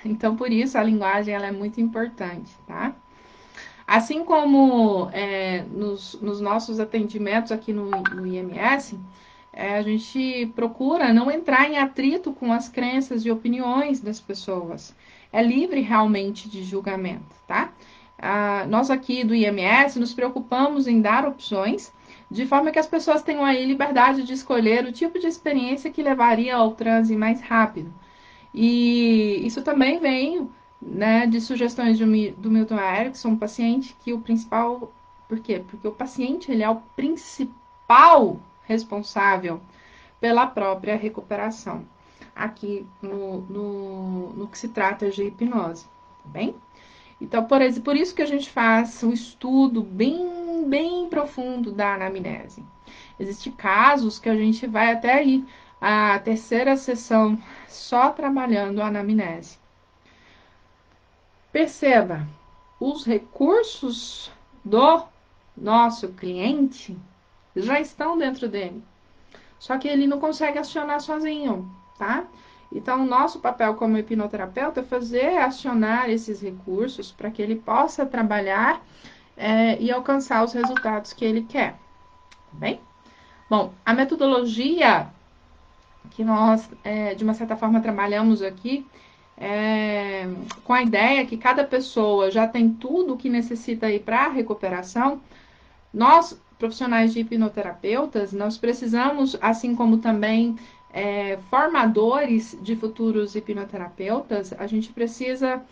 Então, por isso, a linguagem ela é muito importante, tá? Assim como nos nossos atendimentos aqui no IMS, a gente procura não entrar em atrito com as crenças e opiniões das pessoas. É livre realmente de julgamento, tá? Nós aqui do IMS nos preocupamos em dar opções de forma que as pessoas tenham aí liberdade de escolher o tipo de experiência que levaria ao transe mais rápido. E isso também vem, né, de sugestões do Milton Erickson, um paciente que o principal... Por quê? Porque o paciente ele é o principal responsável pela própria recuperação, aqui no que se trata de hipnose, tá bem? Então, por isso que a gente faz um estudo bem profundo da anamnese. Existem casos que a gente vai até aí a terceira sessão só trabalhando a anamnese. Perceba, os recursos do nosso cliente já estão dentro dele. só que ele não consegue acionar sozinho, tá? Então, o nosso papel como hipnoterapeuta é fazer acionar esses recursos para que ele possa trabalhar e alcançar os resultados que ele quer, tá bem? Bom, a metodologia que nós, de uma certa forma, trabalhamos aqui, com a ideia que cada pessoa já tem tudo o que necessita aí para a recuperação, nós, profissionais de hipnoterapeutas, nós precisamos, assim como também formadores de futuros hipnoterapeutas, a gente precisa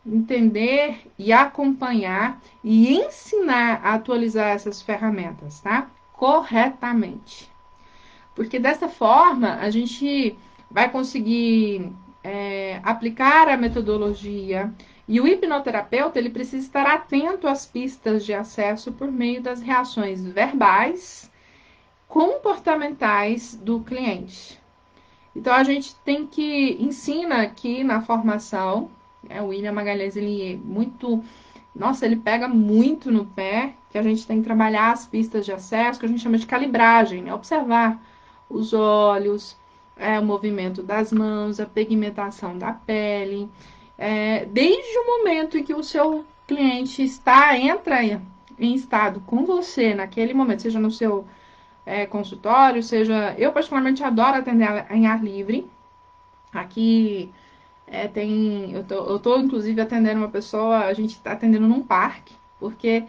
entender e acompanhar e ensinar a atualizar essas ferramentas, tá? Corretamente. Porque dessa forma a gente vai conseguir aplicar a metodologia e o hipnoterapeuta ele precisa estar atento às pistas de acesso por meio das reações verbais, comportamentais do cliente. Então a gente tem que ensina aqui na formação, o William Magalhães ele é muito, nossa, ele pega muito no pé, que a gente tem que trabalhar as pistas de acesso, que a gente chama de calibragem, né? Observar os olhos, o movimento das mãos, a pigmentação da pele, desde o momento em que o seu cliente entra em estado com você naquele momento, seja no seu consultório, seja... Eu particularmente adoro atender em ar livre. Aqui eu tô inclusive atendendo uma pessoa, a gente está atendendo num parque, porque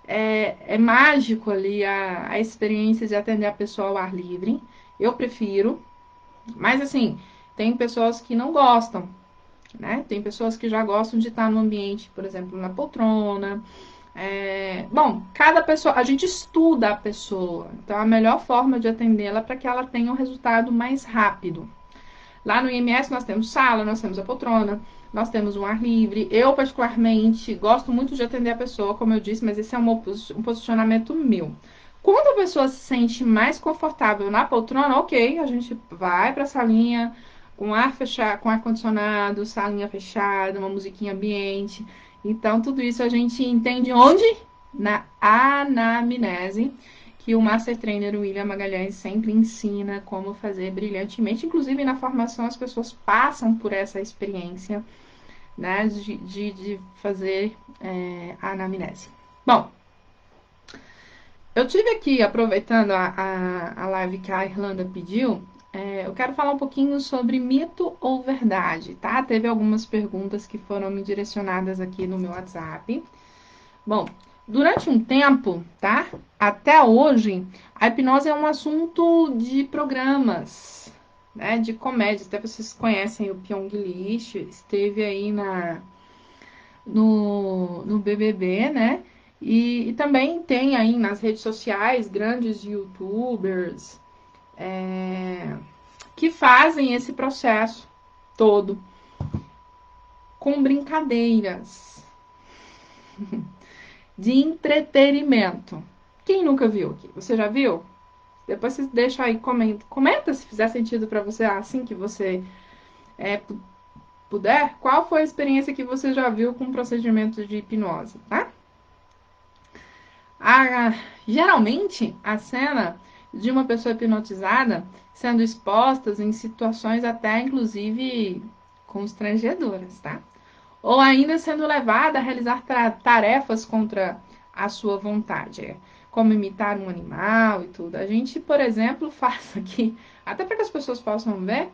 é mágico ali a experiência de atender a pessoa ao ar livre. Eu prefiro, mas assim, tem pessoas que não gostam, né? Tem pessoas que já gostam de estar no ambiente, por exemplo, na poltrona. Bom, cada pessoa, a gente estuda a pessoa, então a melhor forma de atendê-la para que ela tenha um resultado mais rápido. Lá no IMS nós temos sala, nós temos a poltrona, nós temos um ar livre. Eu, particularmente, gosto muito de atender a pessoa, como eu disse, mas esse é um posicionamento meu. Quando a pessoa se sente mais confortável na poltrona, ok, a gente vai para a salinha com ar fechado, com ar condicionado, salinha fechada, uma musiquinha ambiente. Então, tudo isso a gente entende onde? Na anamnese, que o Master Trainer William Magalhães sempre ensina como fazer brilhantemente. Inclusive, na formação, as pessoas passam por essa experiência, né, de fazer a anamnese. Bom, eu tive aqui, aproveitando a live que a Irlanda pediu, eu quero falar um pouquinho sobre mito ou verdade, tá? Teve algumas perguntas que foram me direcionadas aqui no meu WhatsApp. Bom, durante um tempo, tá? Até hoje, a hipnose é um assunto de programas, né? De comédia. Até vocês conhecem o Pyong Lee, esteve aí no BBB, né? E também tem aí nas redes sociais grandes youtubers que fazem esse processo todo com brincadeiras de entretenimento. Quem nunca viu aqui? Você já viu? Depois você deixa aí, comenta se fizer sentido para você assim que você puder. Qual foi a experiência que você já viu com procedimento de hipnose, tá? Geralmente, a cena de uma pessoa hipnotizada sendo expostas em situações até, inclusive, constrangedoras, tá? Ou ainda sendo levada a realizar tarefas contra a sua vontade, como imitar um animal e tudo. A gente, por exemplo, faz aqui, até para que as pessoas possam ver,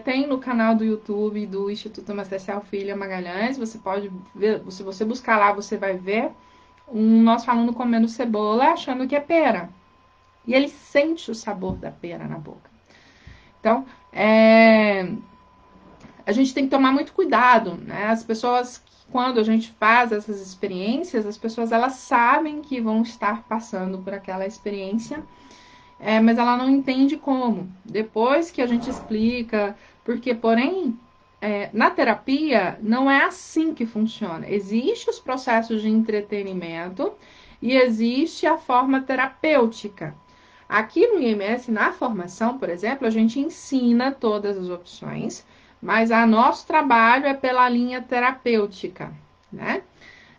tem no canal do YouTube do Instituto Master Filha Magalhães, você pode ver, se você buscar lá, você vai ver um nosso aluno comendo cebola achando que é pera. E ele sente o sabor da pera na boca. Então, a gente tem que tomar muito cuidado, né? As pessoas, quando a gente faz essas experiências, as pessoas elas sabem que vão estar passando por aquela experiência, mas ela não entende como. Depois que a gente explica, porque, porém, na terapia não é assim que funciona. Existem os processos de entretenimento e existe a forma terapêutica. Aqui no IMS, na formação, por exemplo, a gente ensina todas as opções, mas o nosso trabalho é pela linha terapêutica, né?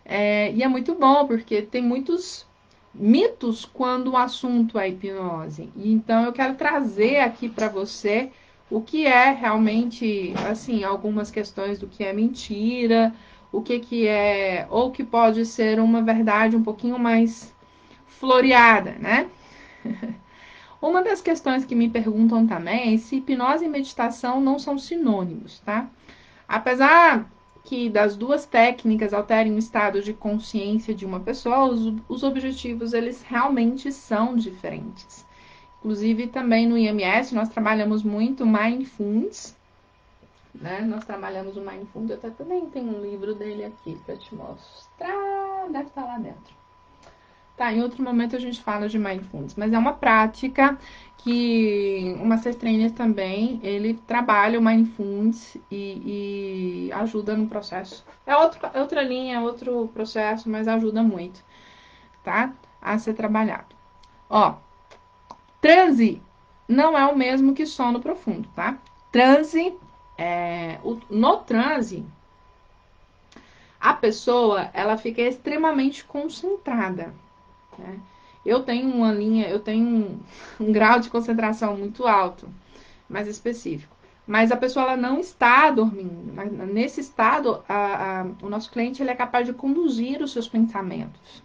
E é muito bom, porque tem muitos mitos quando o assunto é hipnose. Então eu quero trazer aqui para você o que é realmente, assim, algumas questões do que é mentira, o que é, ou que pode ser uma verdade um pouquinho mais floreada, né? Uma das questões que me perguntam também é se hipnose e meditação não são sinônimos, tá? Apesar que das duas técnicas alterem o estado de consciência de uma pessoa, os objetivos eles realmente são diferentes. Inclusive também no IMS nós trabalhamos muito Mindfulness, né? Nós trabalhamos o Mindfulness, eu até também tenho um livro dele aqui para te mostrar, deve estar lá dentro. Tá, em outro momento a gente fala de Mindfulness, mas é uma prática que o Master Trainer também, ele trabalha o Mindfulness e ajuda no processo. É outra linha, outro processo, mas ajuda muito, tá? A ser trabalhado. Ó, transe não é o mesmo que sono profundo, tá? Transe, no transe, a pessoa, ela fica extremamente concentrada, né? Eu tenho uma linha, eu tenho um grau de concentração muito alto, mais específico. Mas a pessoa ela não está dormindo. Nesse estado, o nosso cliente ele é capaz de conduzir os seus pensamentos.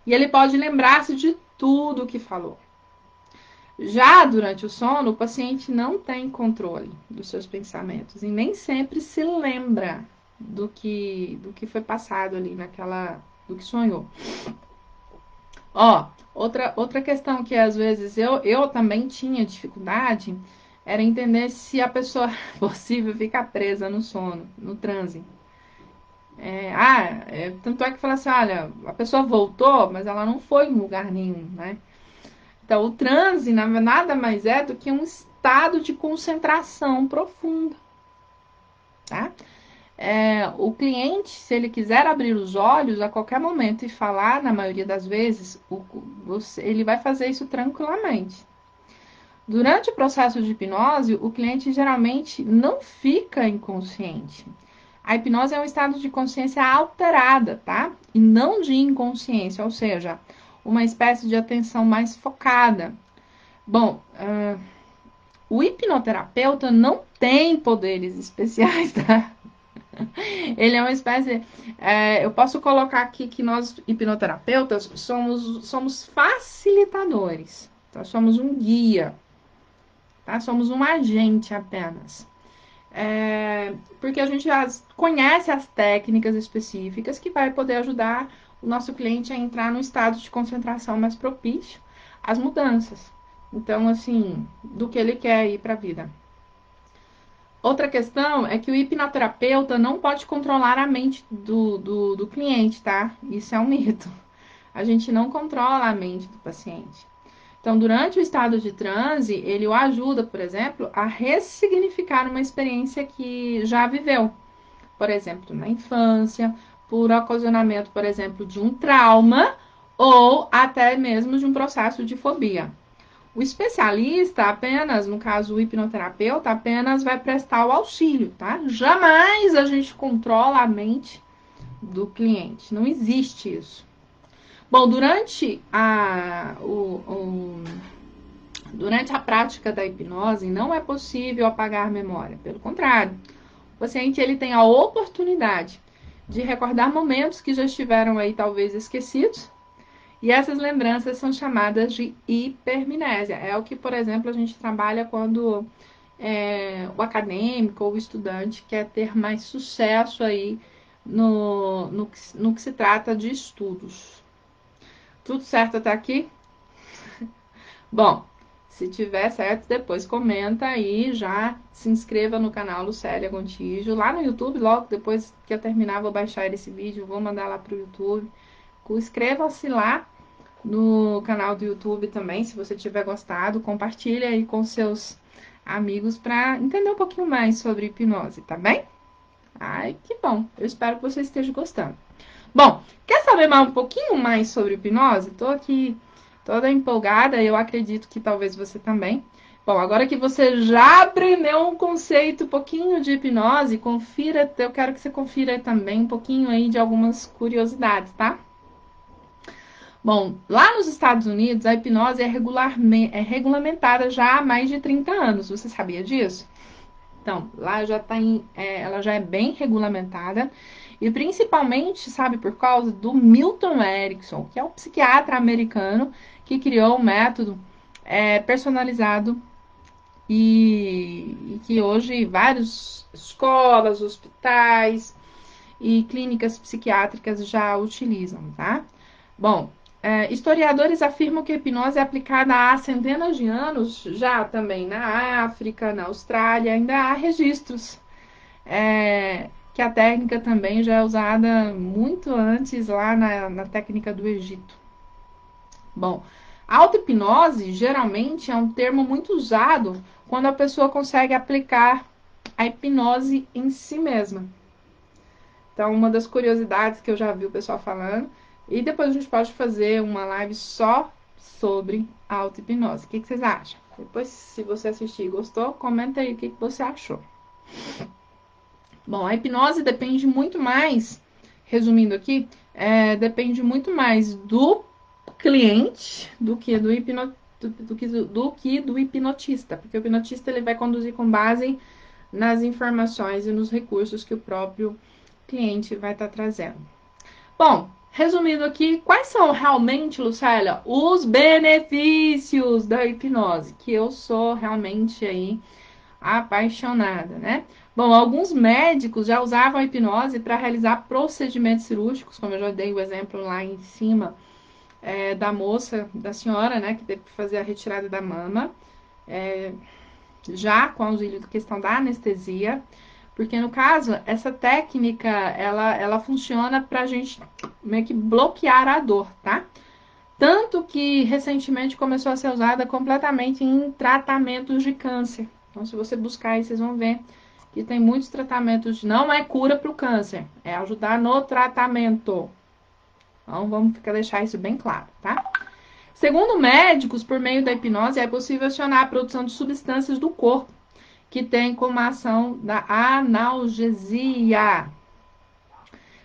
E ele pode lembrar-se de tudo o que falou. Já durante o sono, o paciente não tem controle dos seus pensamentos e nem sempre se lembra do que foi passado ali do que sonhou. Ó, outra questão que às vezes eu também tinha dificuldade era entender se a pessoa é possível ficar presa no sono, no transe. Tanto é que fala assim, olha, a pessoa voltou, mas ela não foi em lugar nenhum, né? Então, o transe nada mais é do que um estado de concentração profunda, tá? O cliente, se ele quiser abrir os olhos a qualquer momento e falar, na maioria das vezes, ele vai fazer isso tranquilamente. Durante o processo de hipnose, o cliente geralmente não fica inconsciente. A hipnose é um estado de consciência alterada, tá? E não de inconsciência, ou seja, uma espécie de atenção mais focada. Bom, o hipnoterapeuta não tem poderes especiais, tá? Ele é uma espécie. Eu posso colocar aqui que nós, hipnoterapeutas, somos facilitadores. Então, somos um guia, tá? Somos um agente apenas. Porque a gente conhece as técnicas específicas que vai poder ajudar o nosso cliente a entrar num estado de concentração mais propício às mudanças. Então, assim, do que ele quer ir para a vida. Outra questão é que o hipnoterapeuta não pode controlar a mente do cliente, tá? Isso é um mito. A gente não controla a mente do paciente. Então, durante o estado de transe, ele o ajuda, por exemplo, a ressignificar uma experiência que já viveu. Por exemplo, na infância, por ocasionamento, por exemplo, de um trauma ou até mesmo de um processo de fobia. O especialista apenas, no caso o hipnoterapeuta, apenas vai prestar o auxílio, tá? Jamais a gente controla a mente do cliente. Não existe isso. Bom, durante a prática da hipnose, não é possível apagar a memória. Pelo contrário, o paciente ele tem a oportunidade de recordar momentos que já estiveram aí talvez esquecidos. E essas lembranças são chamadas de hipermnésia. É o que, por exemplo, a gente trabalha quando o acadêmico ou o estudante quer ter mais sucesso aí no que se trata de estudos. Tudo certo até aqui? Bom, se tiver certo, depois comenta aí, já se inscreva no canal Lucélia Gontijo, lá no YouTube, logo depois que eu terminar, vou baixar esse vídeo, vou mandar lá pro YouTube. Inscreva-se lá no canal do YouTube também, se você tiver gostado, compartilha aí com seus amigos para entender um pouquinho mais sobre hipnose, tá bem? Ai, que bom. Eu espero que você esteja gostando. Bom, quer saber um pouquinho mais sobre hipnose? Tô aqui toda empolgada, eu acredito que talvez você também. Bom, agora que você já aprendeu um conceito, um pouquinho de hipnose, eu quero que você confira também um pouquinho aí de algumas curiosidades, tá? Bom, lá nos Estados Unidos, a hipnose é regulamentada já há mais de 30 anos. Você sabia disso? Então, lá já tá ela já é bem regulamentada. E principalmente, sabe, por causa do Milton Erickson, que é um psiquiatra americano que criou um método personalizado e que hoje várias escolas, hospitais e clínicas psiquiátricas já utilizam, tá? Bom, historiadores afirmam que a hipnose é aplicada há centenas de anos, já também na África, na Austrália, ainda há registros que a técnica também já é usada muito antes lá na técnica do Egito. Bom, a auto-hipnose geralmente é um termo muito usado quando a pessoa consegue aplicar a hipnose em si mesma. Então, uma das curiosidades que eu já vi o pessoal falando, e depois a gente pode fazer uma live só sobre a auto-hipnose. O que vocês acham? Depois, se você assistir e gostou, comenta aí o que você achou. Bom, a hipnose depende muito mais, resumindo aqui, depende muito mais do cliente do que do hipnotista, porque o hipnotista ele vai conduzir com base nas informações e nos recursos que o próprio cliente vai estar trazendo. Bom, resumindo aqui, quais são realmente, Lucélia, os benefícios da hipnose? Que eu sou realmente aí apaixonada, né? Bom, alguns médicos já usavam a hipnose para realizar procedimentos cirúrgicos, como eu já dei o exemplo lá em cima da moça, da senhora, né, que teve que fazer a retirada da mama, já com auxílio da questão da anestesia. Porque, no caso, essa técnica, ela funciona pra gente meio que bloquear a dor, tá? Tanto que, recentemente, começou a ser usada completamente em tratamentos de câncer. Então, se você buscar aí, vocês vão ver que tem muitos tratamentos. Não é cura para o câncer, é ajudar no tratamento. Então, vamos deixar isso bem claro, tá? Segundo médicos, por meio da hipnose, é possível acionar a produção de substâncias do corpo que tem como ação da analgesia.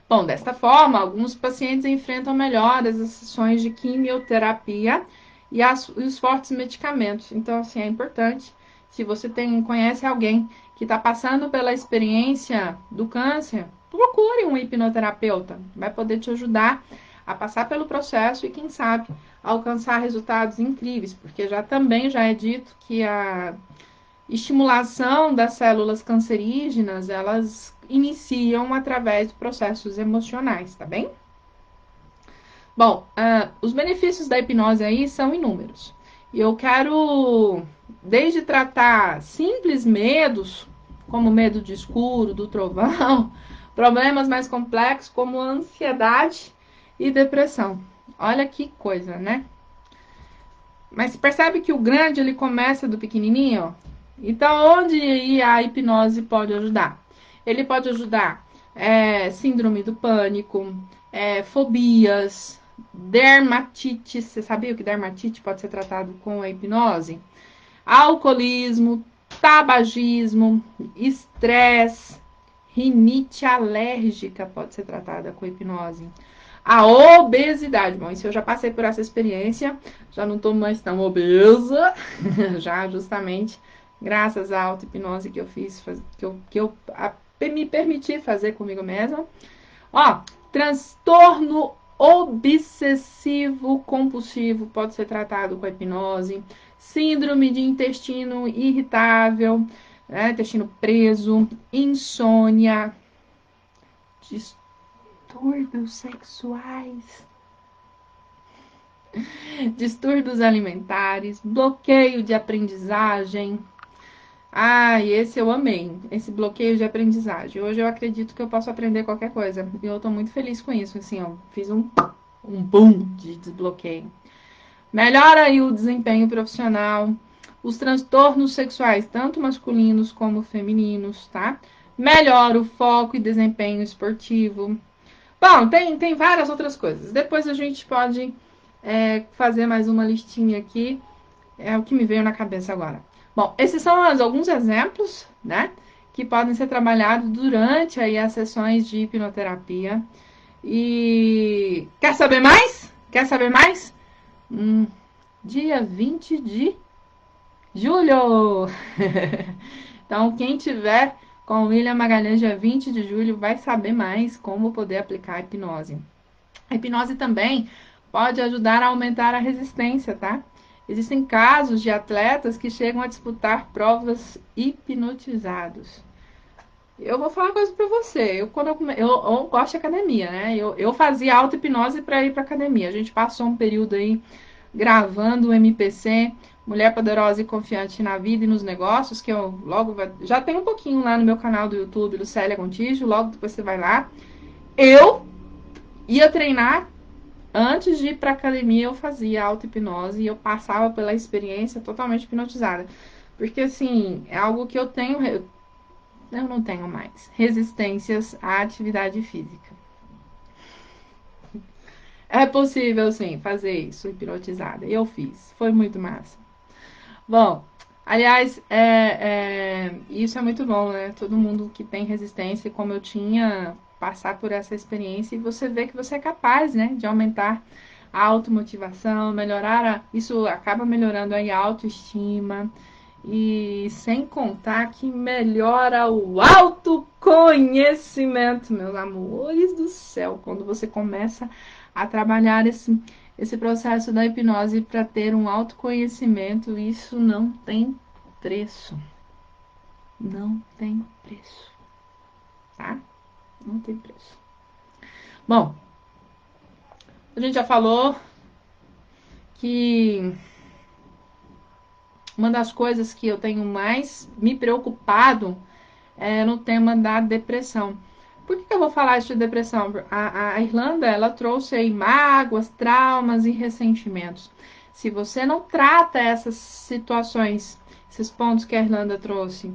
Bom, desta forma, alguns pacientes enfrentam melhoras as sessões de quimioterapia e os fortes medicamentos. Então, assim, é importante, se você conhece alguém que está passando pela experiência do câncer, procure um hipnoterapeuta. Vai poder te ajudar a passar pelo processo e, quem sabe, alcançar resultados incríveis, porque também já é dito que a estimulação das células cancerígenas, elas iniciam através de processos emocionais, tá bem? Bom, os benefícios da hipnose aí são inúmeros. E eu quero, desde tratar simples medos, como medo de escuro, do trovão, problemas mais complexos como ansiedade e depressão. Olha que coisa, né? Mas percebe que o grande, ele começa do pequenininho, ó. Então, onde a hipnose pode ajudar? Ele pode ajudar síndrome do pânico, fobias, dermatite. Você sabia que dermatite pode ser tratado com a hipnose? Alcoolismo, tabagismo, estresse, rinite alérgica pode ser tratada com hipnose. A obesidade, bom, isso eu já passei por essa experiência, já não estou mais tão obesa, já justamente graças à auto-hipnose que eu fiz, que eu me permiti fazer comigo mesma. Ó, transtorno obsessivo compulsivo pode ser tratado com a hipnose. Síndrome de intestino irritável, né, intestino preso, insônia, distúrbios sexuais, distúrbios alimentares, bloqueio de aprendizagem. Esse eu amei, esse bloqueio de aprendizagem. Hoje eu acredito que eu posso aprender qualquer coisa. E eu tô muito feliz com isso, assim, ó. Fiz um boom de desbloqueio. Melhora aí o desempenho profissional, os transtornos sexuais, tanto masculinos como femininos, tá? Melhora o foco e desempenho esportivo. Bom, tem várias outras coisas. Depois a gente pode fazer mais uma listinha aqui. É o que me veio na cabeça agora. Bom, esses são alguns exemplos, né, que podem ser trabalhados durante aí as sessões de hipnoterapia. E quer saber mais? Quer saber mais? Dia 20 de julho! Então, quem tiver com o William Magalhães dia 20 de julho vai saber mais como poder aplicar a hipnose. A hipnose também pode ajudar a aumentar a resistência, tá? Existem casos de atletas que chegam a disputar provas hipnotizados. Eu vou falar uma coisa pra você. Eu gosto de academia, né? Eu fazia auto-hipnose para ir pra academia. A gente passou um período aí gravando o MPC, Mulher Poderosa e Confiante na Vida e nos Negócios, que eu logo já tem um pouquinho lá no meu canal do YouTube, Lucélia Gontijo, logo depois você vai lá. Eu ia treinar, antes de ir pra academia eu fazia auto-hipnose e eu passava pela experiência totalmente hipnotizada. Porque assim, é algo que eu não tenho mais resistências à atividade física. É possível, sim, fazer isso hipnotizada. Eu fiz. Foi muito massa. Bom, aliás, isso é muito bom, né? Todo mundo que tem resistência, como eu tinha, passar por essa experiência e você vê que você é capaz, né, de aumentar a automotivação, isso acaba melhorando aí a autoestima e sem contar que melhora o autoconhecimento, meus amores do céu, quando você começa a trabalhar esse processo da hipnose para ter um autoconhecimento, isso não tem preço. Não tem preço, tá? Não tem preço. Bom, a gente já falou que uma das coisas que eu tenho mais me preocupado é no tema da depressão. Por que eu vou falar isso de depressão? A Irlanda, ela trouxe aí mágoas, traumas e ressentimentos. Se você não trata essas situações, esses pontos que a Irlanda trouxe,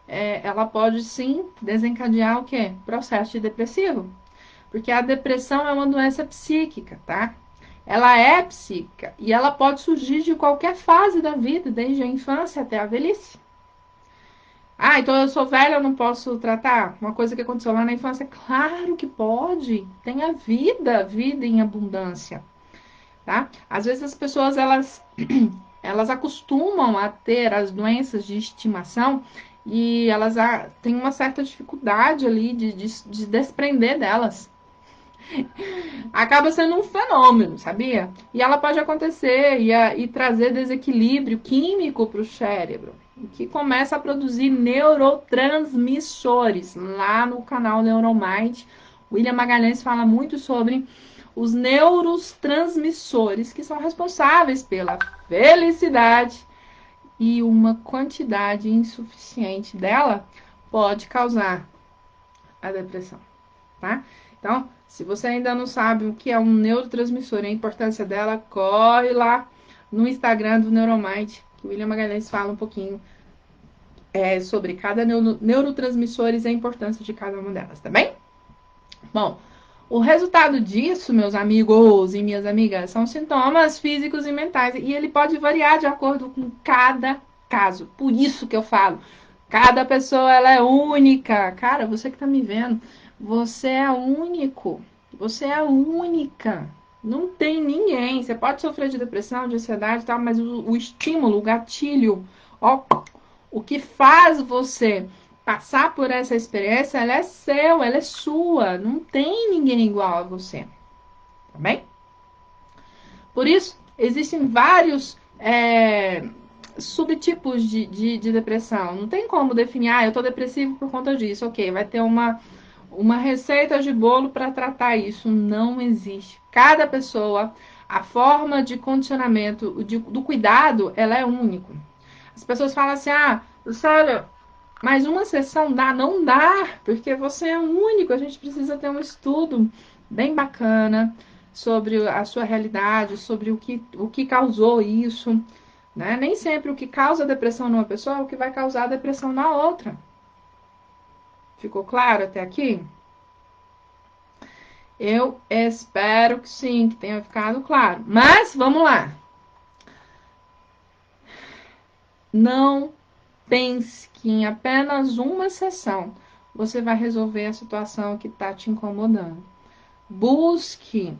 ela pode sim desencadear o quê? Processo de depressivo. Porque a depressão é uma doença psíquica, tá? Ela é psíquica e ela pode surgir de qualquer fase da vida, desde a infância até a velhice. Ah, então eu sou velha, eu não posso tratar? Uma coisa que aconteceu lá na infância? Claro que pode. Tem a vida em abundância, tá? Às vezes as pessoas, elas acostumam a ter as doenças de estimação e elas têm uma certa dificuldade ali de desprender delas. Acaba sendo um fenômeno, sabia? E ela pode acontecer e trazer desequilíbrio químico para o cérebro, que começa a produzir neurotransmissores. Lá no canal Neuromind, William Magalhães fala muito sobre os neurotransmissores que são responsáveis pela felicidade e uma quantidade insuficiente dela pode causar a depressão, tá? Então, se você ainda não sabe o que é um neurotransmissor e a importância dela, corre lá no Instagram do Neuromind, que o William Magalhães fala um pouquinho sobre cada neurotransmissores e a importância de cada uma delas, tá bem? Bom, o resultado disso, meus amigos e minhas amigas, são sintomas físicos e mentais. E ele pode variar de acordo com cada caso. Por isso que eu falo, cada pessoa ela é única. Cara, você que tá me vendo, você é único. Você é única. Não tem ninguém. Você pode sofrer de depressão, de ansiedade e tal, mas o estímulo, o gatilho, ó, o que faz você passar por essa experiência, ela é seu, ela é sua. Não tem ninguém igual a você. Tá bem? Por isso, existem vários subtipos de depressão. Não tem como definir, eu tô depressivo por conta disso. Ok, vai ter uma receita de bolo para tratar isso. Não existe. Cada pessoa, a forma de condicionamento, do cuidado, ela é único. As pessoas falam assim, Lucélia, mas uma sessão dá? Não dá, porque você é único. A gente precisa ter um estudo bem bacana sobre a sua realidade, sobre o que causou isso. Né? Nem sempre o que causa depressão numa pessoa é o que vai causar depressão na outra. Ficou claro até aqui? Eu espero que sim, que tenha ficado claro. Mas vamos lá. Não pense que em apenas uma sessão você vai resolver a situação que está te incomodando. Busque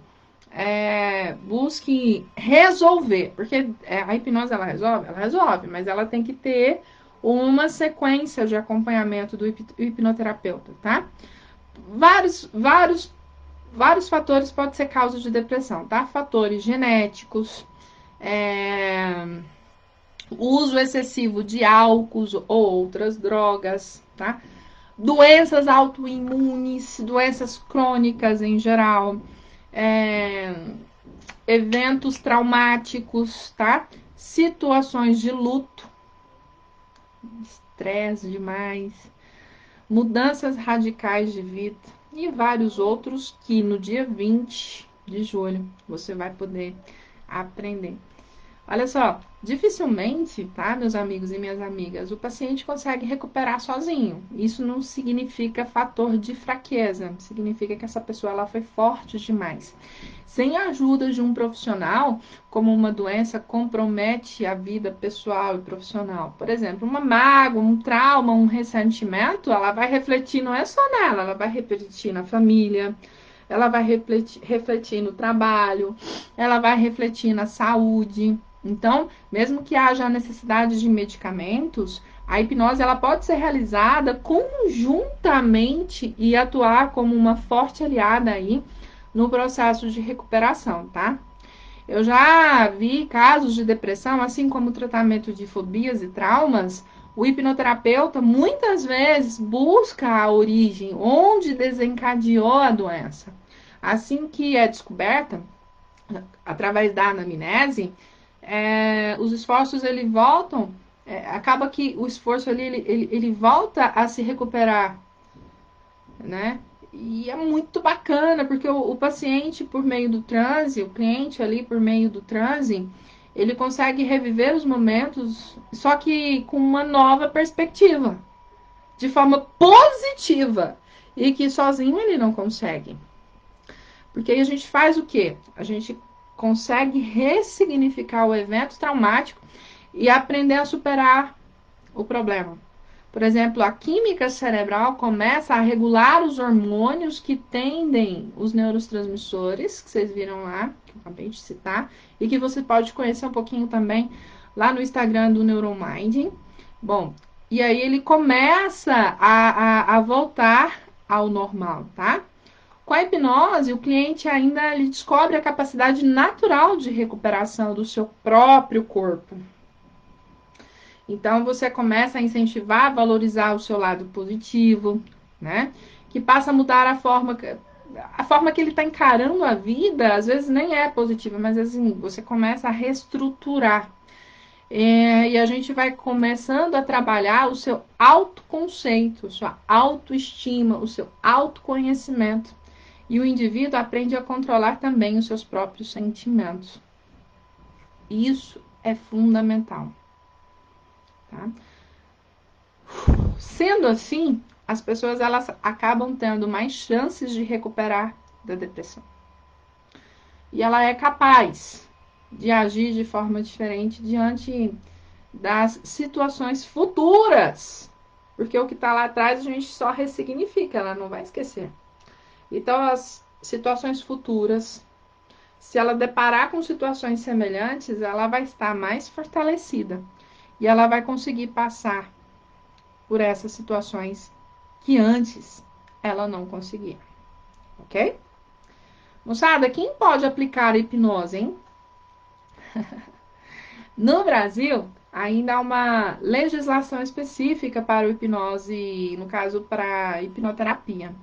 busque resolver, porque a hipnose ela resolve, mas ela tem que ter uma sequência de acompanhamento do hipnoterapeuta, tá? Vários fatores podem ser causa de depressão, tá? Fatores genéticos, uso excessivo de álcool ou outras drogas, tá? Doenças autoimunes, doenças crônicas em geral, é, eventos traumáticos, tá? Situações de luto, estresse demais, mudanças radicais de vida e vários outros que no dia 20 de julho você vai poder aprender. Olha só, dificilmente, tá, meus amigos e minhas amigas, o paciente consegue recuperar sozinho. Isso não significa fator de fraqueza, significa que essa pessoa ela foi forte demais. Sem a ajuda de um profissional, como uma doença compromete a vida pessoal e profissional. Por exemplo, uma mágoa, um trauma, um ressentimento, ela vai refletir não é só nela, ela vai refletir na família, ela vai refletir no trabalho, ela vai refletir na saúde. Então, mesmo que haja a necessidade de medicamentos, a hipnose ela pode ser realizada conjuntamente e atuar como uma forte aliada aí no processo de recuperação, tá? Eu já vi casos de depressão, assim como o tratamento de fobias e traumas, o hipnoterapeuta muitas vezes busca a origem, onde desencadeou a doença. Assim que é descoberta, através da anamnese, os esforços ele voltam, acaba que o esforço ali ele volta a se recuperar, né? E é muito bacana, porque o paciente, por meio do transe, o cliente ali, por meio do transe, ele consegue reviver os momentos, só que com uma nova perspectiva, de forma positiva, e que sozinho ele não consegue. Porque aí a gente faz o quê? A gente consegue ressignificar o evento traumático e aprender a superar o problema. Por exemplo, a química cerebral começa a regular os hormônios que tendem os neurotransmissores, que vocês viram lá, que eu acabei de citar, e que você pode conhecer um pouquinho também lá no Instagram do Neurominding. Bom, e aí ele começa a voltar ao normal, tá? Com a hipnose, o cliente ainda ele descobre a capacidade natural de recuperação do seu próprio corpo. Então, você começa a incentivar, a valorizar o seu lado positivo, né? Que passa a mudar a forma que ele está encarando a vida, às vezes nem é positiva, mas assim, você começa a reestruturar. E a gente vai começando a trabalhar o seu autoconceito, sua autoestima, o seu autoconhecimento. E o indivíduo aprende a controlar também os seus próprios sentimentos. Isso é fundamental. Tá? Sendo assim, as pessoas elas acabam tendo mais chances de recuperar da depressão. E ela é capaz de agir de forma diferente diante das situações futuras. Porque o que está lá atrás a gente só ressignifica, ela não vai esquecer. Então, as situações futuras, se ela deparar com situações semelhantes, ela vai estar mais fortalecida. E ela vai conseguir passar por essas situações que antes ela não conseguia. Ok? Moçada, quem pode aplicar a hipnose, hein? No Brasil, ainda há uma legislação específica para o hipnose, no caso, para a hipnoterapia.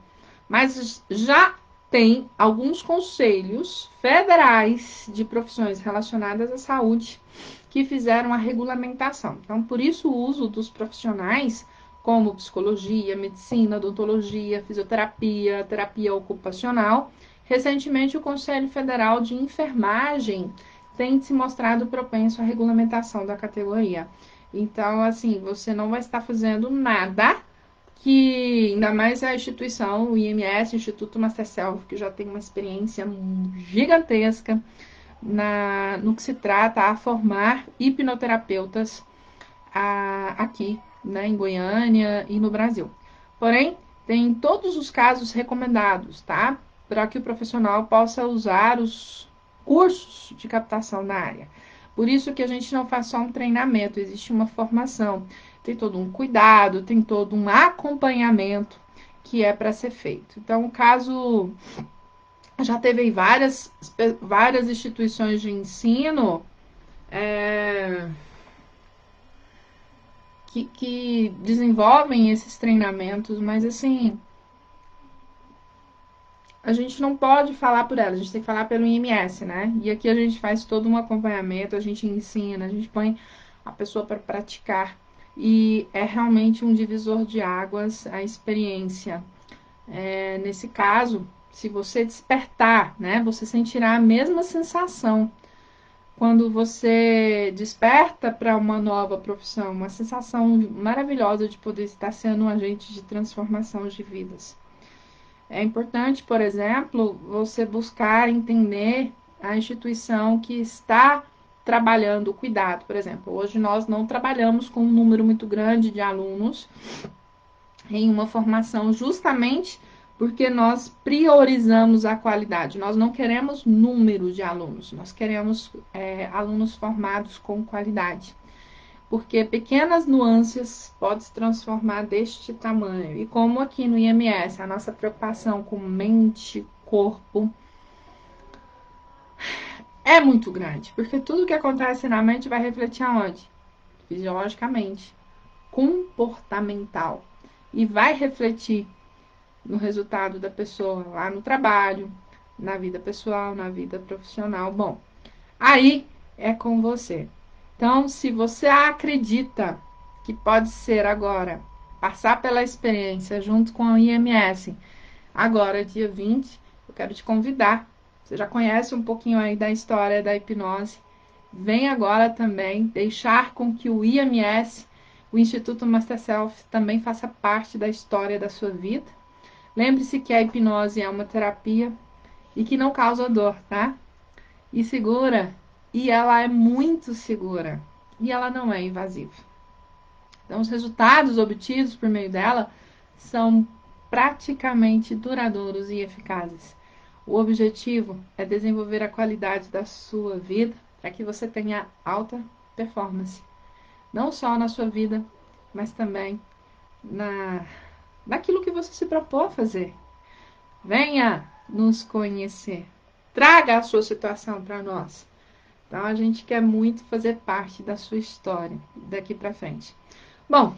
Mas já tem alguns conselhos federais de profissões relacionadas à saúde que fizeram a regulamentação. Então, por isso o uso dos profissionais como psicologia, medicina, odontologia, fisioterapia, terapia ocupacional. Recentemente, o Conselho Federal de Enfermagem tem se mostrado propenso à regulamentação da categoria. Então, assim, você não vai estar fazendo nada que, ainda mais a instituição, o IMS, Instituto Masterself, que já tem uma experiência gigantesca no que se trata a formar hipnoterapeutas aqui, né, em Goiânia e no Brasil. Porém, tem todos os casos recomendados, tá? para que o profissional possa usar os cursos de captação na área. Por isso que a gente não faz só um treinamento, existe uma formação, tem todo um cuidado, tem todo um acompanhamento que é para ser feito. Então, o caso já teve aí várias instituições de ensino que desenvolvem esses treinamentos, mas assim, a gente não pode falar por ela, a gente tem que falar pelo IMS, né? E aqui a gente faz todo um acompanhamento, a gente ensina, a gente põe a pessoa para praticar. E é realmente um divisor de águas a experiência. Nesse caso, se você despertar, né? Você sentirá a mesma sensação quando você desperta para uma nova profissão, uma sensação maravilhosa de poder estar sendo um agente de transformação de vidas. É importante, por exemplo, você buscar entender a instituição que está trabalhando o cuidado. Por exemplo, hoje nós não trabalhamos com um número muito grande de alunos em uma formação justamente porque nós priorizamos a qualidade. Nós não queremos número de alunos, nós queremos alunos formados com qualidade. Porque pequenas nuances podem se transformar deste tamanho. E como aqui no IMS, a nossa preocupação com mente, corpo, é muito grande. Porque tudo que acontece na mente vai refletir aonde? Fisiologicamente, comportamental. E vai refletir no resultado da pessoa lá no trabalho, na vida pessoal, na vida profissional. Bom, aí é com você. Então, se você acredita que pode ser agora, passar pela experiência junto com a IMS, agora, dia 20, eu quero te convidar. Você já conhece um pouquinho aí da história da hipnose. Vem agora também deixar com que o IMS, o Instituto Master Self, também faça parte da história da sua vida. Lembre-se que a hipnose é uma terapia e que não causa dor, tá? E segura, e ela é muito segura, e ela não é invasiva. Então, os resultados obtidos por meio dela são praticamente duradouros e eficazes. O objetivo é desenvolver a qualidade da sua vida para que você tenha alta performance, não só na sua vida, mas também naquilo que você se propôs a fazer. Venha nos conhecer. Traga a sua situação para nós. Então, a gente quer muito fazer parte da sua história daqui para frente. Bom,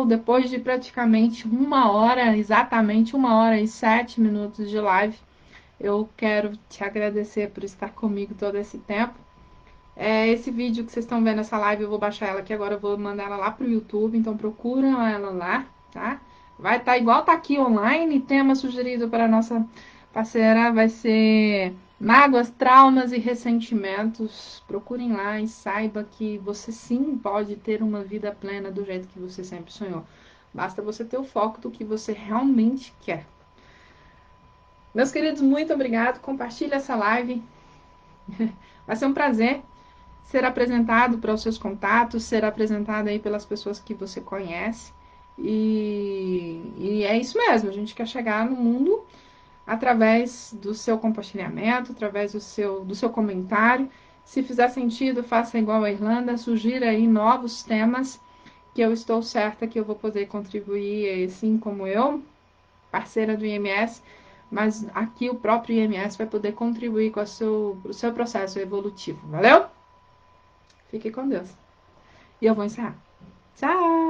depois de praticamente 1 hora, exatamente 1 hora e 7 minutos de live, eu quero te agradecer por estar comigo todo esse tempo. Esse vídeo que vocês estão vendo, essa live, eu vou baixar ela aqui agora, eu vou mandar ela lá pro YouTube, então procura ela lá, tá? Vai estar igual tá aqui online, tema sugerido para a nossa parceira vai ser mágoas, traumas e ressentimentos. Procurem lá e saiba que você sim pode ter uma vida plena do jeito que você sempre sonhou. Basta você ter o foco do que você realmente quer. Meus queridos, muito obrigado. Compartilhe essa live. Vai ser um prazer ser apresentado para os seus contatos, ser apresentado aí pelas pessoas que você conhece. E é isso mesmo, a gente quer chegar no mundo através do seu compartilhamento, através do seu comentário. Se fizer sentido, faça igual a Irlanda, sugira aí novos temas que eu estou certa que eu vou poder contribuir, assim como eu, parceira do IMS, mas aqui o próprio IMS vai poder contribuir com o seu processo evolutivo. Valeu? Fique com Deus. E eu vou encerrar. Tchau!